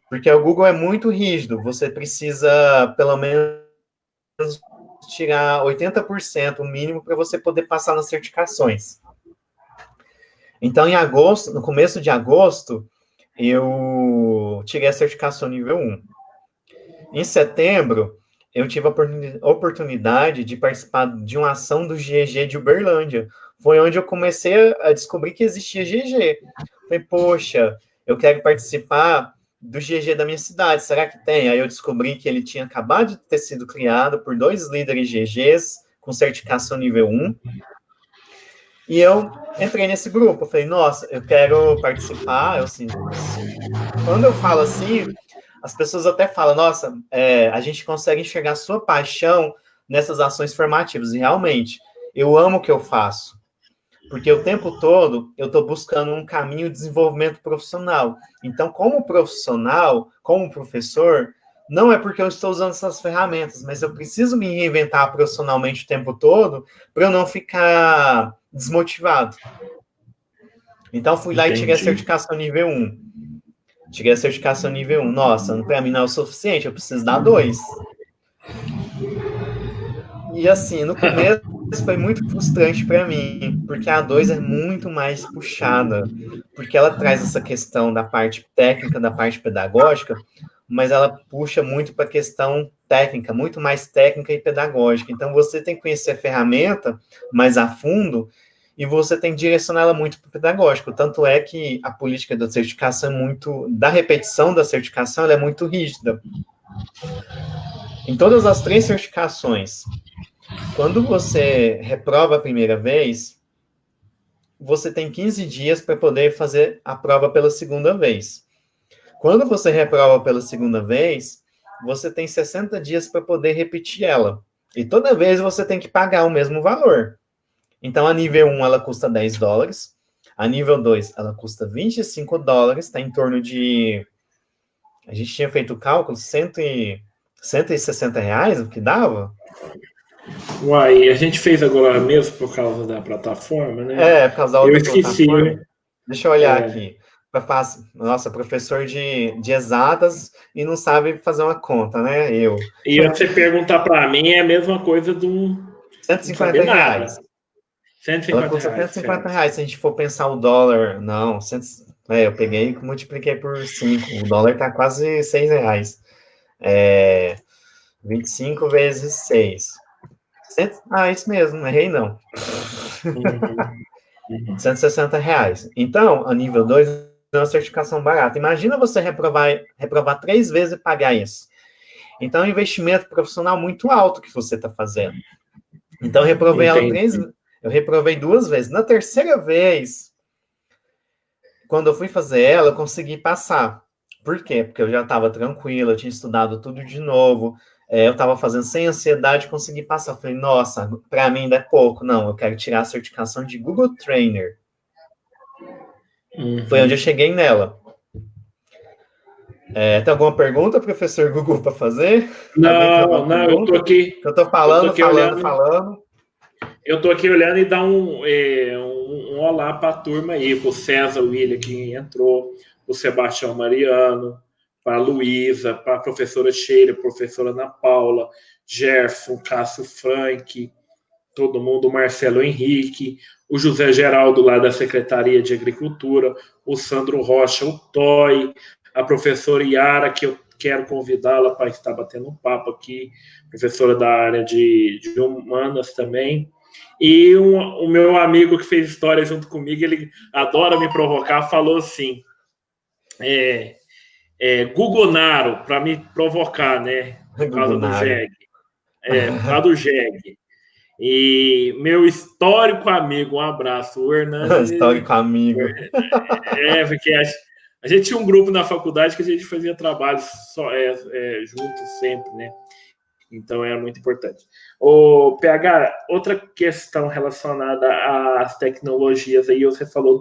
porque o Google é muito rígido. Você precisa, pelo menos, tirar 80% o mínimo para você poder passar nas certificações. Então, em agosto, no começo de agosto, eu tirei a certificação nível 1. Em setembro, eu tive a oportunidade de participar de uma ação do GG de Uberlândia. Foi onde eu comecei a descobrir que existia GG. Falei, poxa, eu quero participar do GG da minha cidade, será que tem? Aí eu descobri que ele tinha acabado de ter sido criado por 2 líderes GGs com certificação nível 1. E eu entrei nesse grupo. Eu falei, nossa, eu quero participar. Quando eu falo assim, as pessoas até falam, nossa, a gente consegue enxergar a sua paixão nessas ações formativas. E realmente, eu amo o que eu faço. Porque o tempo todo eu estou buscando um caminho de desenvolvimento profissional. Então, como profissional, como professor, não é porque eu estou usando essas ferramentas, mas eu preciso me reinventar profissionalmente o tempo todo para eu não ficar desmotivado. Então, fui lá e tirei a certificação nível 1. Tirei a certificação nível 1. Nossa, para mim não é o suficiente, eu preciso dar 2. E assim, no começo foi muito frustrante para mim, porque a 2 é muito mais puxada, porque ela traz essa questão da parte técnica, da parte pedagógica, mas ela puxa muito para a questão técnica, muito mais técnica e pedagógica. Então você tem que conhecer a ferramenta mais a fundo e você tem que direcionar ela muito para o pedagógico. Tanto é que a política da certificação é muito, da repetição da certificação, ela é muito rígida. Em todas as 3 certificações, quando você reprova a primeira vez, você tem 15 dias para poder fazer a prova pela segunda vez. Quando você reprova pela segunda vez, você tem 60 dias para poder repetir ela. E toda vez você tem que pagar o mesmo valor. Então, a nível 1, ela custa $10. A nível 2, ela custa $25. Está em torno de... A gente tinha feito o cálculo, R$ 160, o que dava? Uai, a gente fez agora mesmo por causa da plataforma, né? Por causa da Eu outra esqueci. plataforma. Deixa eu olhar aqui. Nossa, professor de exatas e não sabe fazer uma conta, né? Eu. E você perguntar para mim é a mesma coisa de não saber R$ 150. nada. 150 Ela custa reais, certo. R$ 150. Se a gente for pensar o dólar, não. Eu peguei e multipliquei por 5. O dólar tá quase R$ 6. 25 vezes 6. Isso mesmo, não errei não. R$ 160. Então, a nível 2 é uma certificação barata. Imagina você reprovar 3 vezes e pagar isso. Então, é um investimento profissional muito alto que você está fazendo. Então, eu reprovei ela eu reprovei 2 vezes. Na terceira vez, quando eu fui fazer ela, eu consegui passar. Por quê? Porque eu já estava tranquilo, eu tinha estudado tudo de novo, eu estava fazendo sem ansiedade, consegui passar. Eu falei, nossa, para mim ainda é pouco. Não, eu quero tirar a certificação de Google Trainer. Foi onde eu cheguei nela. Tem alguma pergunta, professor Google, para fazer? Alguém tem alguma Não, eu tô pergunta? aqui. Eu tô falando. Eu tô aqui olhando e dar um olá para a turma aí, para o César William que entrou, o Sebastião Mariano, para a Luísa, para a professora Sheila, professora Ana Paula, Gerson, Cássio Frank, todo mundo, o Marcelo Henrique, o José Geraldo lá da Secretaria de Agricultura, o Sandro Rocha, o Toy, a professora Yara, que eu quero convidá-la para estar batendo um papo aqui, professora da área de humanas também. E o meu amigo que fez história junto comigo, ele adora me provocar, falou assim: Gugonaro, para me provocar, né? Por causa do Gugunaro. JEG. Por causa do JEG. E meu histórico amigo, um abraço, o Hernandes. Histórico amigo. Porque a gente tinha um grupo na faculdade que a gente fazia trabalho junto sempre, né? Então era muito importante. O PH, outra questão relacionada às tecnologias aí, você falou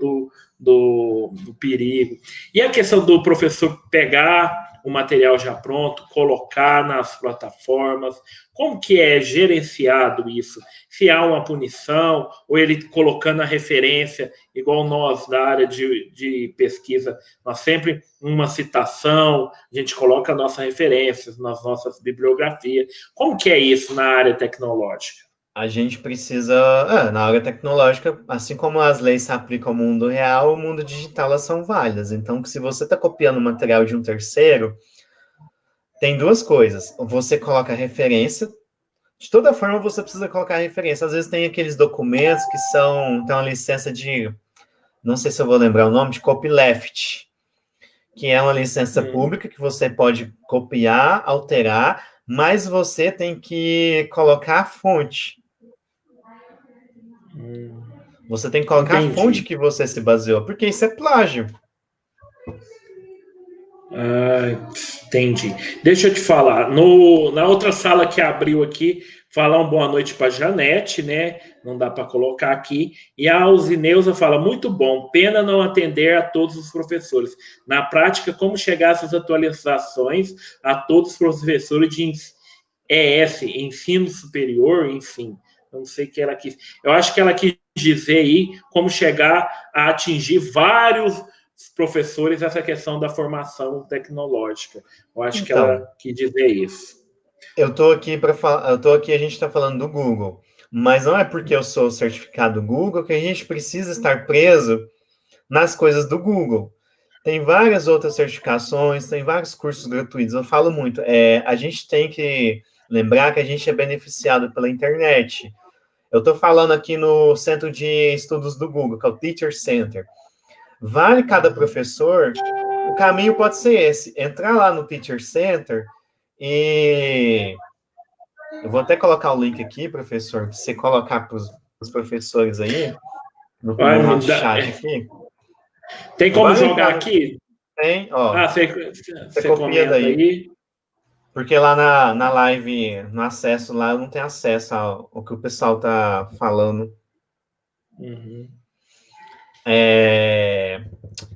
do perigo. E a questão do professor pegar o material já pronto, colocar nas plataformas, como que é gerenciado isso? Se há uma punição, ou ele colocando a referência, igual nós da área de pesquisa, nós sempre uma citação, a gente coloca a nossa referências nas nossas bibliografias. Como que é isso na área tecnológica? A gente precisa, na área tecnológica, assim como as leis se aplicam ao mundo real, o mundo digital elas são válidas. Então, se você está copiando o material de um terceiro, tem 2 coisas. Você coloca a referência. De toda forma, você precisa colocar a referência. Às vezes tem aqueles documentos que tem uma licença de, não sei se eu vou lembrar o nome, de copyleft, que é uma licença pública que você pode copiar, alterar, mas você tem que colocar a fonte. Você tem que colocar a fonte que você se baseou, porque isso é plágio. Ah, entendi. Deixa eu te falar. Na outra sala que abriu aqui, falar uma boa noite para Janete, né? Não dá para colocar aqui. E a Alzineuza fala: muito bom, pena não atender a todos os professores. Na prática, como chegar essas atualizações a todos os professores de ES, ensino superior, enfim. Não sei o que ela quis. Eu acho que ela quis dizer aí como chegar a atingir vários professores essa questão da formação tecnológica. Eu acho que ela Então, quis dizer isso. eu tô aqui para falar, eu tô aqui, a gente está falando do Google, mas não é porque eu sou certificado Google que a gente precisa estar preso nas coisas do Google. Tem várias outras certificações, tem vários cursos gratuitos. Eu falo muito, a gente tem que lembrar que a gente é beneficiado pela internet. Eu estou falando aqui no Centro de Estudos do Google, que é o Teacher Center. Vale cada professor, o caminho pode ser esse: entrar lá no Teacher Center e eu vou até colocar o link aqui, professor, para você colocar para os professores aí, no Vai me nosso dar. chat aqui. Tem como Vale jogar entrar no. aqui? Tem, ó. Ah, você, Você você copia comenta daí. aí. Porque lá na live, no acesso lá, eu não tenho acesso ao que o pessoal tá falando. Uhum.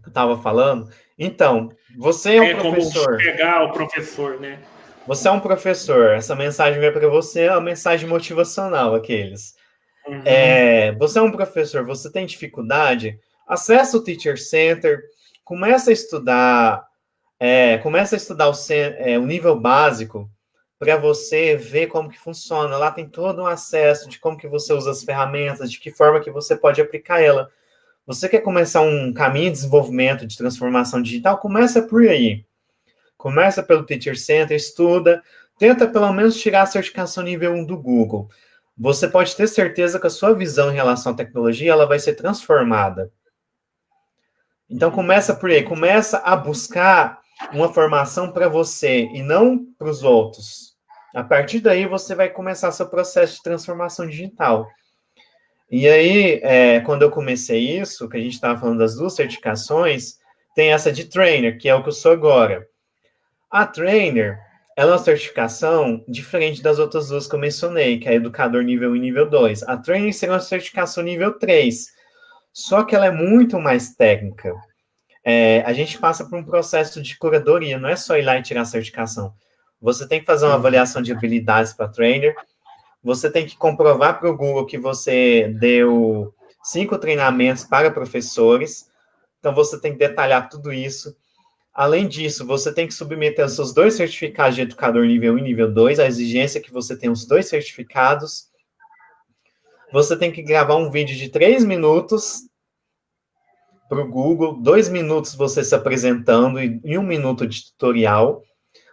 Eu tava falando. Então, você é um É como professor. chegar ao professor, né? Você é um professor. Essa mensagem vai para você, é uma mensagem motivacional, aqueles. Uhum. Você é um professor, você tem dificuldade? Acessa o Teacher Center, começa a estudar, o nível básico para você ver como que funciona. Lá tem todo um acesso de como que você usa as ferramentas, de que forma que você pode aplicar ela. Você quer começar um caminho de desenvolvimento, de transformação digital? Começa por aí. Começa pelo Teacher Center, estuda, tenta pelo menos tirar a certificação nível 1 do Google. Você pode ter certeza que a sua visão em relação à tecnologia ela vai ser transformada. Então começa por aí, começa a buscar uma formação para você e não para os outros. A partir daí você vai começar seu processo de transformação digital. E aí, quando eu comecei isso, que a gente estava falando das duas certificações, tem essa de trainer, que é o que eu sou agora. A trainer, ela é uma certificação diferente das outras duas que eu mencionei, que é educador nível 1 e nível 2. A trainer seria uma certificação nível 3, só que ela é muito mais técnica. A gente passa por um processo de curadoria, não é só ir lá e tirar a certificação. Você tem que fazer uma Uhum. avaliação de habilidades para trainer, você tem que comprovar para o Google que você deu 5 treinamentos para professores, então você tem que detalhar tudo isso. Além disso, você tem que submeter os seus 2 certificados de educador nível 1 e nível 2, a exigência é que você tenha os 2 certificados. Você tem que gravar um vídeo de 3 minutos para o Google, 2 minutos você se apresentando e 1 minuto de tutorial.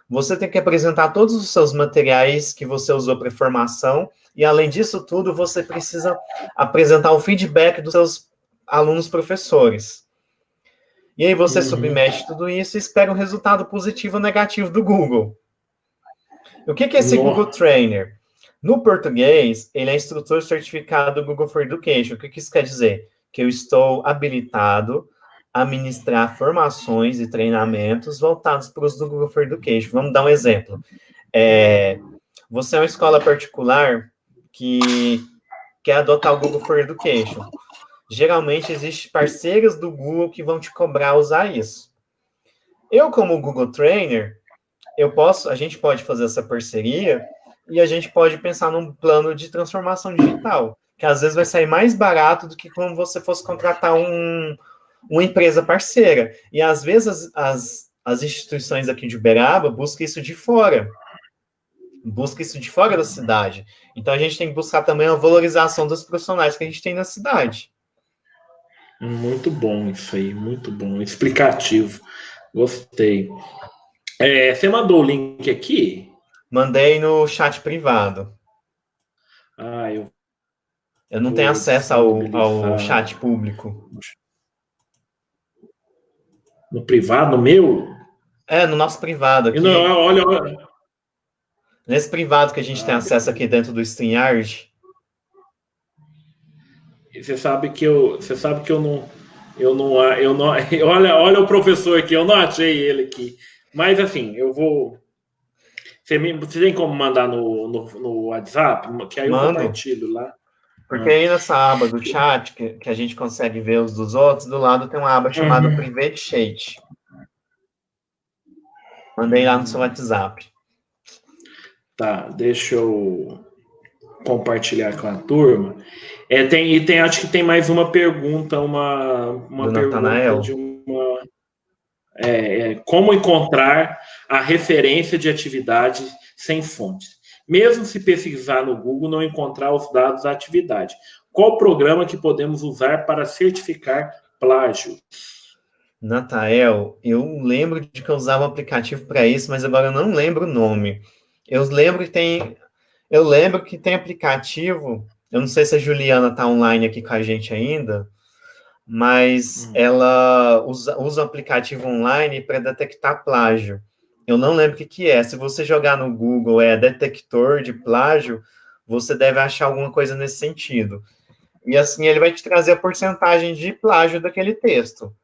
Você tem que apresentar todos os seus materiais que você usou para formação, e além disso tudo, você precisa apresentar o feedback dos seus alunos professores. E aí você Uhum. submete tudo isso e espera um resultado positivo ou negativo do Google. O que é esse Google No. Trainer? No português, ele é instrutor certificado do Google for Education. O que isso quer dizer? Que eu estou habilitado a ministrar formações e treinamentos voltados para os do Google for Education. Vamos dar um exemplo. Você é uma escola particular que quer adotar o Google for Education. Geralmente, existem parceiros do Google que vão te cobrar usar isso. Eu, como Google Trainer, a gente pode fazer essa parceria e a gente pode pensar num plano de transformação digital, que às vezes vai sair mais barato do que como você fosse contratar uma empresa parceira. E às vezes as instituições aqui de Uberaba buscam isso de fora. Busca isso de fora da cidade. Então a gente tem que buscar também a valorização dos profissionais que a gente tem na cidade. Muito bom isso aí, muito bom. Explicativo. Gostei. Você mandou o link aqui? Mandei no chat privado. Ah, eu Eu não tenho vou acesso ao disponibilizar chat público. no privado, no meu. No nosso privado E não, aqui. olha. Nesse privado que a gente tem Ah, acesso aqui dentro do StreamYard. você sabe que eu não, olha o professor aqui, eu não achei ele aqui. Mas, assim, eu vou... Você tem como mandar no WhatsApp? Que aí eu Mando. compartilho lá. Porque aí nessa aba do chat, que a gente consegue ver os dos outros, do lado tem uma aba chamada Private Chat. Mandei lá no seu WhatsApp. Tá, deixa eu compartilhar com a turma. Acho que tem mais uma pergunta, uma Do pergunta Natanael. de uma... como encontrar a referência de atividade sem fontes? Mesmo se pesquisar no Google, não encontrar os dados da atividade. Qual programa que podemos usar para certificar plágio? Natael, eu lembro de que eu usava um aplicativo para isso, mas agora eu não lembro o nome. Eu lembro que tem aplicativo, eu não sei se a Juliana está online aqui com a gente ainda, mas ela usa o aplicativo online para detectar plágio. Eu não lembro o que é. Se você jogar no Google detector de plágio, você deve achar alguma coisa nesse sentido. E assim ele vai te trazer a porcentagem de plágio daquele texto.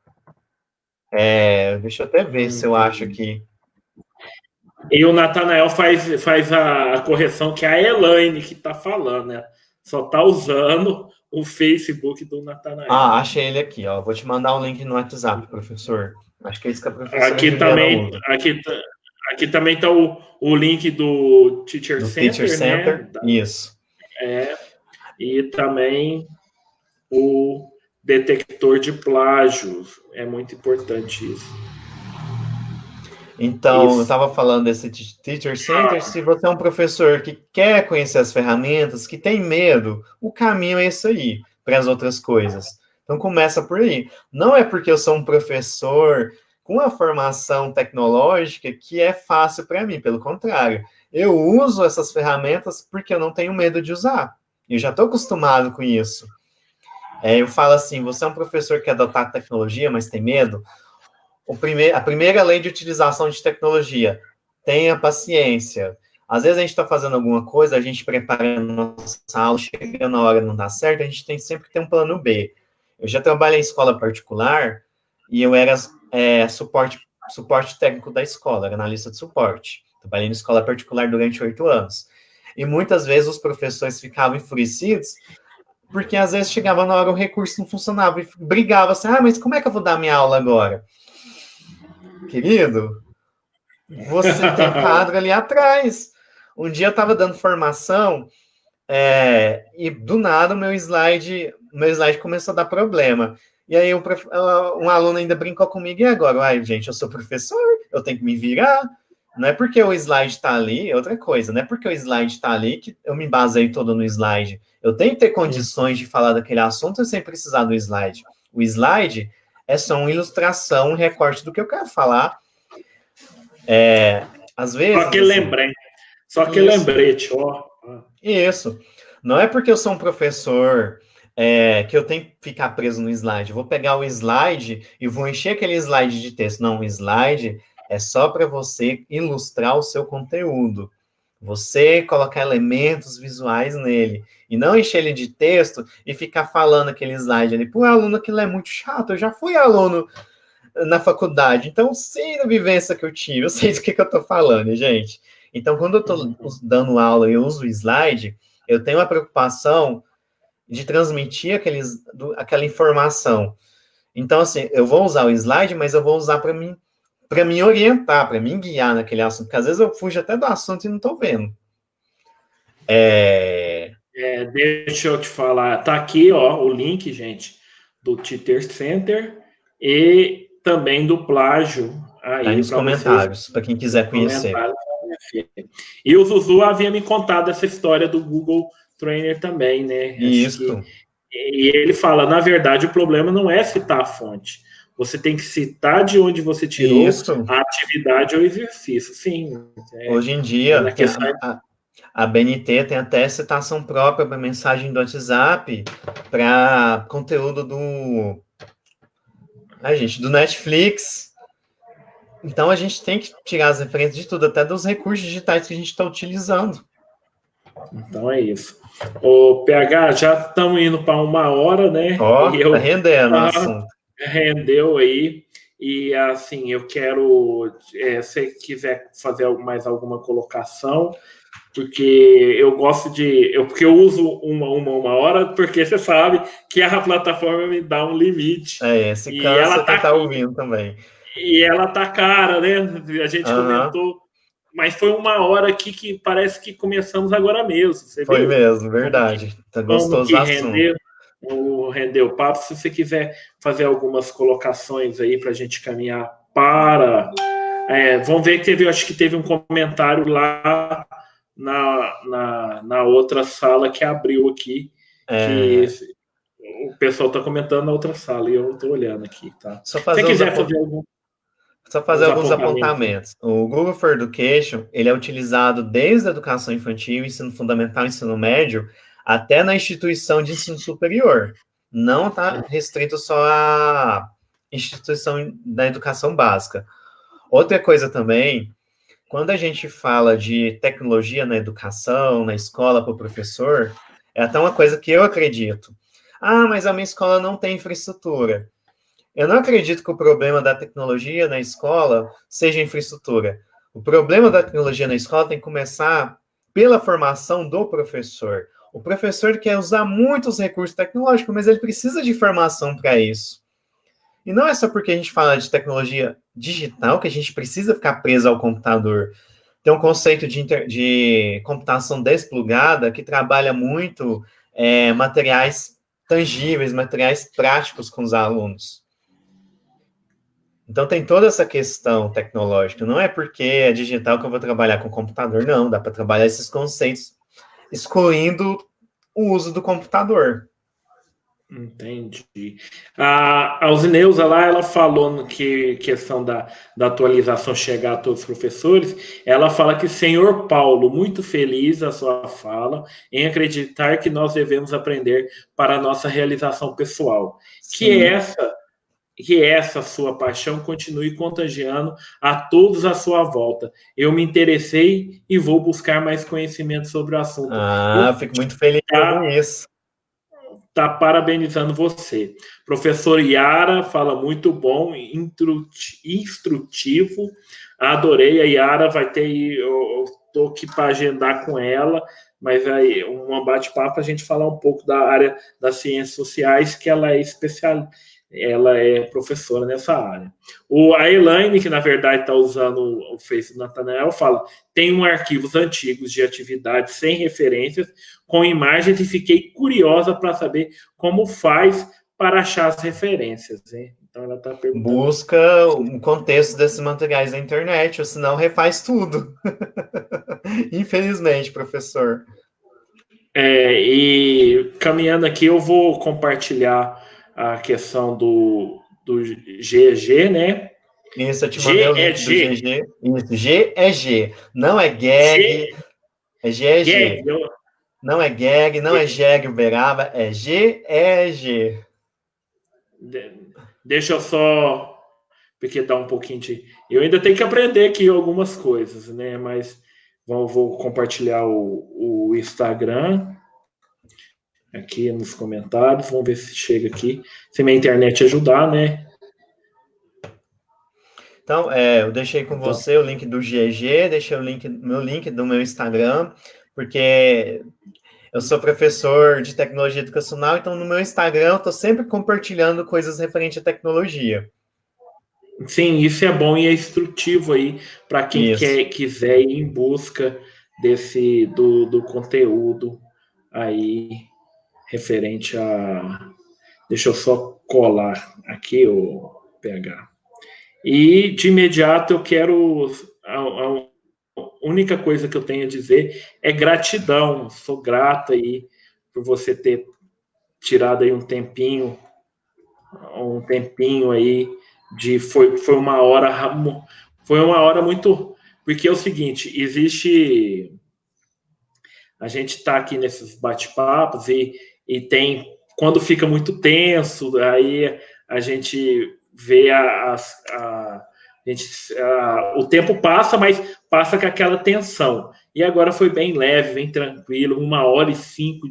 Deixa eu até ver se eu acho aqui. E o Natanael faz a correção que é a Elaine que está falando, né? Só está usando o Facebook do Natanael. Achei ele aqui, ó. Vou te mandar um link no WhatsApp, professor. Acho que é isso que a professora aqui Juliana também, usa. aqui também está o link do Teacher Do Center, Teacher Center, né? isso. E também o detector de plágios. É muito importante isso. Então, eu estava falando desse Teacher Center. Se você é um professor que quer conhecer as ferramentas, que tem medo, o caminho é esse aí, para as outras coisas. Então, começa por aí. Não é porque eu sou um professor com a formação tecnológica que é fácil para mim, pelo contrário. Eu uso essas ferramentas porque eu não tenho medo de usar. Eu já estou acostumado com isso. Eu falo assim, você é um professor que quer adotar tecnologia, mas tem medo? A primeira lei de utilização de tecnologia, tenha paciência. Às vezes a gente está fazendo alguma coisa, a gente prepara a nossa aula, chega na hora não dá certo, a gente tem sempre que ter um plano B. Eu já trabalhei em escola particular e eu era suporte técnico da escola, era analista de suporte. Trabalhei em escola particular durante 8 anos. E muitas vezes os professores ficavam enfurecidos porque às vezes chegava na hora o recurso não funcionava e brigava assim, mas como é que eu vou dar minha aula agora? Querido, você tem quadro ali atrás. Um dia eu estava dando formação e do nada o meu slide começou a dar problema. E aí um aluno ainda brincou comigo, e agora? Gente, eu sou professor, eu tenho que me virar. Não é porque o slide está ali, é outra coisa, não é porque o slide está ali que eu me baseio todo no slide. Eu tenho que ter condições de falar daquele assunto sem precisar do slide. O slide é só uma ilustração, um recorte do que eu quero falar. Às vezes... Só que lembrete, ó. Isso. Não é porque eu sou um professor que eu tenho que ficar preso no slide. Eu vou pegar o slide e vou encher aquele slide de texto. Não, o slide é só para você ilustrar o seu conteúdo. Você colocar elementos visuais nele. E não encher ele de texto e ficar falando aquele slide ali. Pô, aluno, aquilo é muito chato. Eu já fui aluno na faculdade. Então, sei da vivência que eu tive. Eu sei do que eu tô falando, gente. Então, quando eu estou dando aula e eu uso o slide, eu tenho a preocupação de transmitir aquela informação. Então, assim, eu vou usar o slide, mas eu vou usar para me orientar, para me guiar naquele assunto, porque às vezes eu fujo até do assunto e não estou vendo. Deixa eu te falar, tá aqui, ó, o link, gente, do Teacher Center e também do plágio. Aí nos comentários, para quem quiser conhecer. E o Zuzu havia me contado essa história do Google Trainer também, né? Isso. E ele fala, na verdade, o problema não é citar a fonte. Você tem que citar de onde você tirou a atividade ou exercício. Sim. Hoje em dia, a BNT tem até citação própria para mensagem do WhatsApp, para conteúdo do Netflix. Então, a gente tem que tirar as referências de tudo, até dos recursos digitais que a gente está utilizando. Então, é isso. Ô, PH, já estamos indo para 1 hora, né? Tá rendendo o assunto. Rendeu aí. E assim, eu quero, se você quiser fazer mais alguma colocação, porque eu gosto porque eu uso uma hora, porque você sabe que a plataforma me dá um limite. Se E ela cansa quem tá tá aqui, ouvindo também. e ela tá cara, né? A gente Aham, comentou, mas foi uma hora aqui que parece que começamos agora mesmo, você foi viu? mesmo, Como verdade. Tá como gostoso o que assunto. rendeu o papo. Se você quiser fazer algumas colocações aí para a gente caminhar para. Vamos ver que acho que teve um comentário lá na outra sala que abriu aqui, que É, o pessoal está comentando na outra sala e eu estou olhando aqui, tá? só Se você fazer quiser fazer só fazer alguns alguns apontamentos aí. apontamentos. O Google for Education, ele é utilizado desde a educação infantil, ensino fundamental, ensino médio, até na instituição de ensino superior. Não está restrito só à instituição da educação básica. Outra coisa também, quando a gente fala de tecnologia na educação, na escola para o professor, é até uma coisa que eu acredito. Ah, mas a minha escola não tem infraestrutura. Eu não acredito que o problema da tecnologia na escola seja a infraestrutura. O problema da tecnologia na escola tem que começar pela formação do professor. O professor quer usar muitos recursos tecnológicos, mas ele precisa de formação para isso. E não é só porque a gente fala de tecnologia digital que a gente precisa ficar preso ao computador. Tem um conceito de computação desplugada que trabalha muito materiais tangíveis, materiais práticos com os alunos. Então tem toda essa questão tecnológica. Não é porque é digital que eu vou trabalhar com computador, não. Dá para trabalhar esses conceitos excluindo o uso do computador. Entendi. A Alzineuza lá, ela falou que questão da atualização chegar a todos os professores, ela fala que senhor Paulo, muito feliz a sua fala em acreditar que nós devemos aprender para a nossa realização pessoal. Que Sim. essa que essa sua paixão continue contagiando a todos à sua volta. Eu me interessei e vou buscar mais conhecimento sobre o assunto. Ah, Eu fico muito feliz de tá ouvir isso. tá parabenizando você. Professor Yara fala muito bom, instrutivo. Adorei. A Yara vai ter. Eu estou aqui para agendar com ela, mas aí um bate-papo a gente falar um pouco da área das ciências sociais, que ela é especial. Ela é professora nessa área. A Elaine, que na verdade está usando o Face do Nathanael, fala: tenho arquivos antigos de atividades sem referências com imagens e fiquei curiosa para saber como faz para achar as referências. Hein? Então ela está perguntando. Busca o contexto desses materiais na internet, ou senão refaz tudo. Infelizmente, professor. E caminhando aqui, eu vou compartilhar a questão do GG, né? Isso, eu te mandei G o é link do G. GG. Isso, G é G. Não é G gag, é G é G. gag. Não é gag, não é jegue Uberaba, é G é G. Deixa eu só porque dá um pouquinho de. Eu ainda tenho que aprender aqui algumas coisas, né? Mas vou compartilhar o Instagram aqui nos comentários. Vamos ver se chega aqui. Se minha internet ajudar, né? Então, eu deixei com Então, você o link do GG, deixei meu link do meu Instagram, porque eu sou professor de tecnologia educacional, então no meu Instagram eu estou sempre compartilhando coisas referentes à tecnologia. sim, isso é bom e é instrutivo aí para quem Isso. quiser ir em busca do conteúdo aí referente a. Deixa eu só colar aqui o pegar. E de imediato eu quero. A única coisa que eu tenho a dizer é gratidão. Sou grato aí por você ter tirado aí um tempinho aí foi uma hora muito, porque é o seguinte, a gente está aqui nesses bate-papos e tem quando fica muito tenso, aí a gente vê o tempo passa, mas passa com aquela tensão. E agora foi bem leve, bem tranquilo, 1h05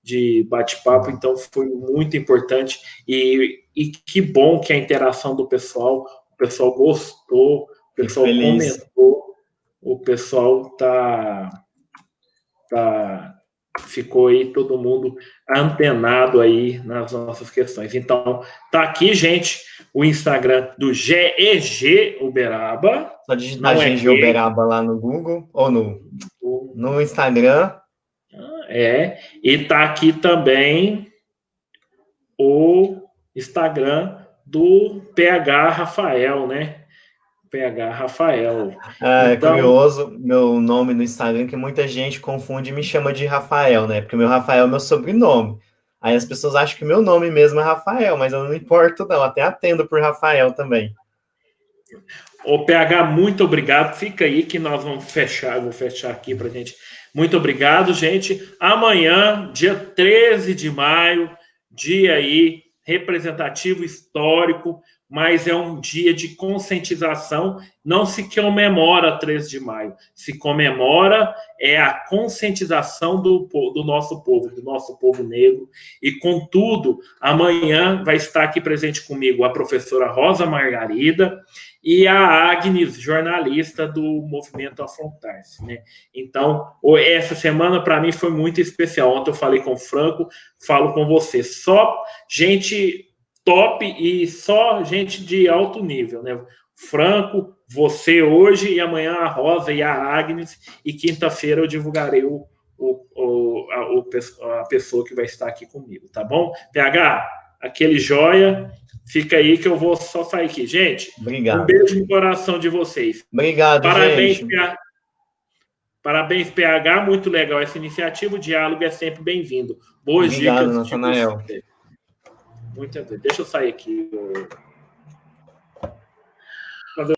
de bate-papo, então foi muito importante. E que bom que a interação do pessoal pessoal gostou, o pessoal comentou, o pessoal ficou aí todo mundo antenado aí nas nossas questões. Então, tá aqui, gente, o Instagram do GEG Uberaba. Só digitar GEG Uberaba lá no Google, ou no Instagram. E tá aqui também o Instagram do PH Rafael, né? PH Rafael. É curioso, meu nome no Instagram, que muita gente confunde e me chama de Rafael, né? Porque meu Rafael é meu sobrenome. Aí as pessoas acham que meu nome mesmo é Rafael, mas eu não me importo não, até atendo por Rafael também. Ô, PH, muito obrigado. Fica aí que nós vamos fechar, vou fechar aqui pra gente. Muito obrigado, gente. Amanhã, dia 13 de maio, dia aí representativo histórico, mas é um dia de conscientização. Não se comemora 13 de maio, se comemora a conscientização do nosso povo negro. E, contudo, amanhã vai estar aqui presente comigo a professora Rosa Margarida e a Agnes, jornalista do Movimento Afrontar-se, né? Então, essa semana para mim foi muito especial. Ontem eu falei com o Franco, falo com você. Só gente top e só gente de alto nível, né? Franco, você hoje e amanhã a Rosa e a Agnes, e quinta-feira eu divulgarei a pessoa que vai estar aqui comigo, tá bom? PH, aquele joia, fica aí que eu vou só sair aqui. Gente, obrigado. Um beijo no coração de vocês. Obrigado, parabéns, gente. Parabéns, PH, muito legal essa iniciativa, o diálogo é sempre bem-vindo. Boas Obrigado, dicas. Natanael. Deixa eu sair aqui.